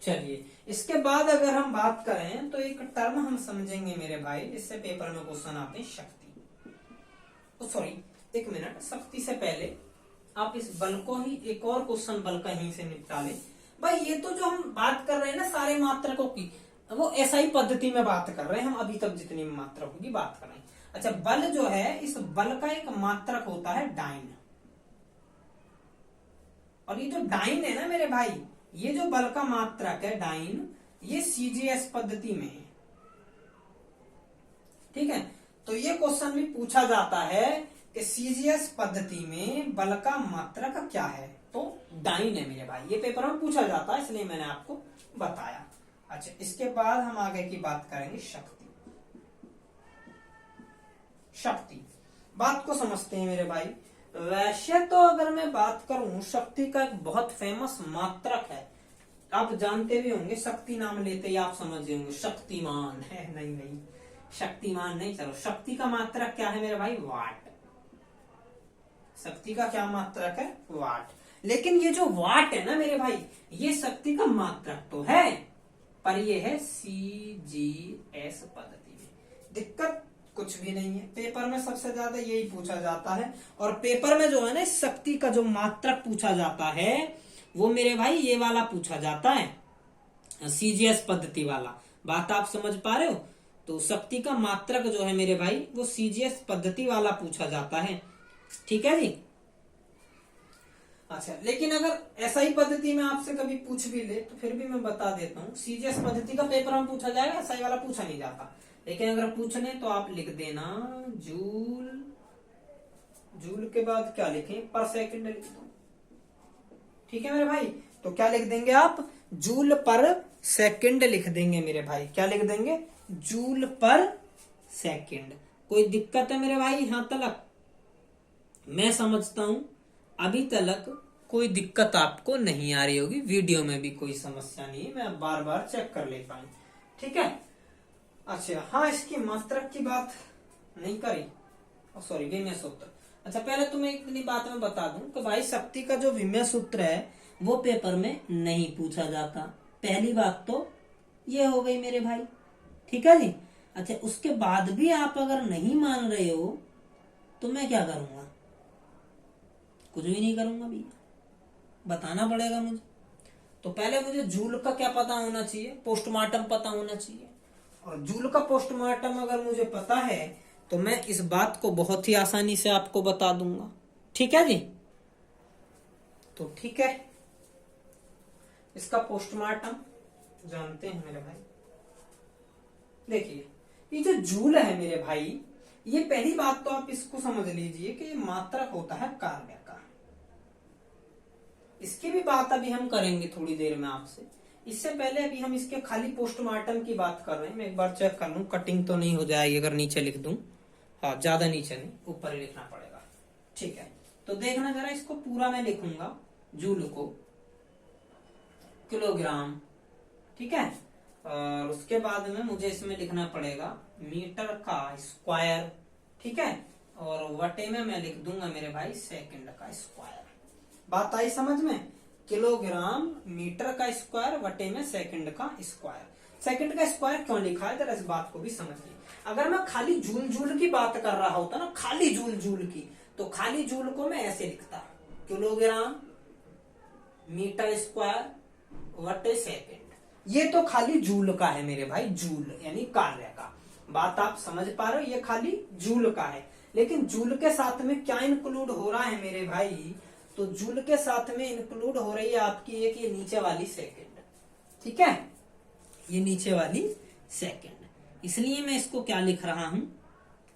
चलिए, इसके बाद अगर हम बात करें तो एक टर्म हम समझेंगे मेरे भाई, जिससे पेपर में क्वेश्चन आते हैं, शक्ति। सॉरी, 1 मिनट, शक्ति से पहले आप इस बल को ही, एक और क्वेश्चन बल का यहीं से निपटा लें भाई। ये तो जो हम बात कर रहे हैं ना सारे मात्रकों की, वो SI पद्धति में बात कर रहे हैं हम, अभी तक जितनी मात्रकों की बात कर रहे हैं। अच्छा, बल जो है, इस बल का एक मात्रक होता है डाइन, और ये जो डाइन है ना मेरे भाई, ये जो बल का मात्रक है डाइन, ये CGS पद्धति में है, ठीक है। तो ये क्वेश्चन भी पूछा जाता है कि CGS पद्धति में बल का मात्रक क्या है, तो डाइन है मेरे भाई। ये पेपर में पूछा जाता है, इसलिए मैंने आपको बताया। अच्छा, इसके बाद हम आगे की बात करेंगे शक्ति। शक्ति बात को समझते हैं मेरे भाई। वैसे तो अगर मैं बात करूं, शक्ति का एक बहुत फेमस मात्रक है, आप जानते भी होंगे, शक्ति नाम लेते ही आप समझ गए होंगे, शक्तिमान है। नहीं, शक्तिमान नहीं, चलो शक्ति का मात्रक क्या है मेरे भाई? वाट। शक्ति का क्या मात्रक है? वाट। लेकिन ये जो वाट है ना मेरे भाई, ये शक्ति का मात्रक तो है, पर ये है CGS पद्धति में। दिक्कत कुछ भी नहीं है, पेपर में सबसे ज्यादा यही पूछा जाता है। और पेपर में जो है ना, शक्ति का जो मात्रक पूछा जाता है वो मेरे भाई ये वाला पूछा जाता है, CGS पद्धति वाला। बात आप समझ पा रहे हो? तो शक्ति का मात्रक जो है मेरे भाई, वो CGS पद्धति वाला पूछा जाता है, ठीक है जी। अच्छा, लेकिन अगर SI पद्धति में आपसे कभी पूछ भी ले तो फिर भी मैं बता देता हूँ, CGS पद्धति का पेपर में पूछा जाएगा, SI वाला पूछा नहीं जाता। लेकिन अगर पूछने तो आप लिख देना जूल जूल के बाद क्या लिखें, पर सेकंड लिख दो। ठीक है मेरे भाई, तो क्या लिख देंगे आप, जूल पर सेकंड लिख देंगे मेरे भाई। क्या लिख देंगे, जूल पर सेकंड। कोई दिक्कत है मेरे भाई यहां तक? मैं समझता हूं अभी तक कोई दिक्कत आपको नहीं आ रही होगी, वीडियो में भी कोई समस्या नहीं है, मैं बार बार चेक कर लेता हूं। ठीक है। अच्छा हाँ, इसकी मात्रक की बात नहीं करी, सॉरी विमेय सूत्र। अच्छा पहले तुम्हें इतनी बात मैं बता दूं कि भाई शक्ति का जो विमेय सूत्र है वो पेपर में नहीं पूछा जाता। पहली बात तो ये हो गई मेरे भाई। ठीक है जी। अच्छा उसके बाद भी आप अगर नहीं मान रहे हो तो मैं क्या करूंगा, कुछ भी नहीं करूंगा भैया, बताना पड़ेगा मुझे। तो पहले मुझे जूल का क्या पता होना चाहिए, पोस्टमार्टम पता होना चाहिए। और जूल का पोस्टमार्टम अगर मुझे पता है तो मैं इस बात को बहुत ही आसानी से आपको बता दूंगा। ठीक है जी। तो ठीक है, इसका पोस्टमार्टम जानते हैं मेरे भाई। देखिए ये जो जूल है मेरे भाई, ये पहली बात तो आप इसको समझ लीजिए कि मात्रक होता है कार्य का। इसकी भी बात अभी हम करेंगे थोड़ी देर में आपसे। इससे पहले अभी हम इसके खाली पोस्टमार्टम की बात कर रहे हैं। मैं एक बार चेक कर लूं, कटिंग तो नहीं हो जाएगी अगर नीचे लिख दूं। हाँ ज्यादा नीचे नहीं, ऊपर ही लिखना पड़ेगा। ठीक है, तो देखना जरा, इसको पूरा मैं लिखूंगा, जूल को किलोग्राम। ठीक है, और उसके बाद में मुझे इसमें लिखना पड़ेगा मीटर का स्क्वायर। ठीक है, और वटे में मैं लिख दूंगा मेरे भाई सेकंड का स्क्वायर। बात आई समझ में, किलोग्राम मीटर का स्क्वायर वटे में सेकंड का स्क्वायर। सेकंड का स्क्वायर क्यों लिखा है जरा इस बात को भी समझिए। अगर मैं खाली जूल जूल की बात कर रहा होता ना, खाली जूल जूल की, तो खाली जूल को मैं ऐसे लिखता, किलोग्राम मीटर स्क्वायर वटे सेकंड। ये तो खाली जूल का है मेरे भाई, जूल यानी कार्य का। बात आप समझ पा रहे हो, ये खाली जूल का है। लेकिन जूल के साथ में क्या इंक्लूड हो रहा है मेरे भाई, तो जूल के साथ में इंक्लूड हो रही है आपकी एक ये नीचे वाली सेकंड। ठीक है, ये नीचे वाली सेकंड। इसलिए मैं इसको क्या लिख रहा हूं,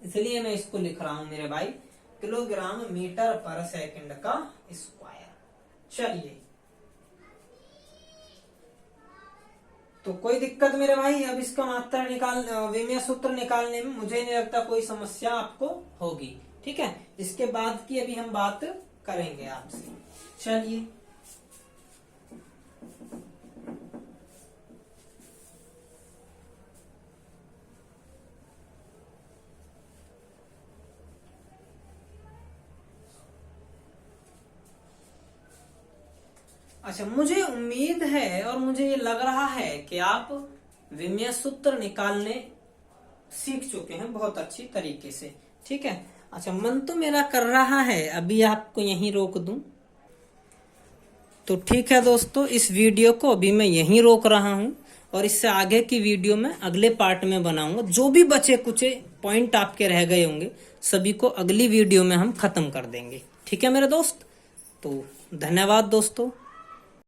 इसलिए मैं इसको लिख रहा हूं मेरे भाई किलोग्राम मीटर पर सेकंड का स्क्वायर। चलिए, तो कोई दिक्कत मेरे भाई, अब इसका मात्रा निकाल, विमेय सूत्र निकालने में मुझे नहीं लगता कोई समस्या आपको होगी। ठीक है, इसके बाद की अभी हम बात करेंगे आपसे। चलिए, अच्छा मुझे उम्मीद है और मुझे ये लग रहा है कि आप विमेय सूत्र निकालने सीख चुके हैं बहुत अच्छी तरीके से। ठीक है, अच्छा मन तो मेरा कर रहा है अभी आपको यहीं रोक दूं, तो ठीक है दोस्तों, इस वीडियो को अभी मैं यहीं रोक रहा हूं और इससे आगे की वीडियो में अगले पार्ट में बनाऊंगा। जो भी बचे कुछ पॉइंट आपके रह गए होंगे सभी को अगली वीडियो में हम खत्म कर देंगे। ठीक है मेरे दोस्त, तो धन्यवाद दोस्तों।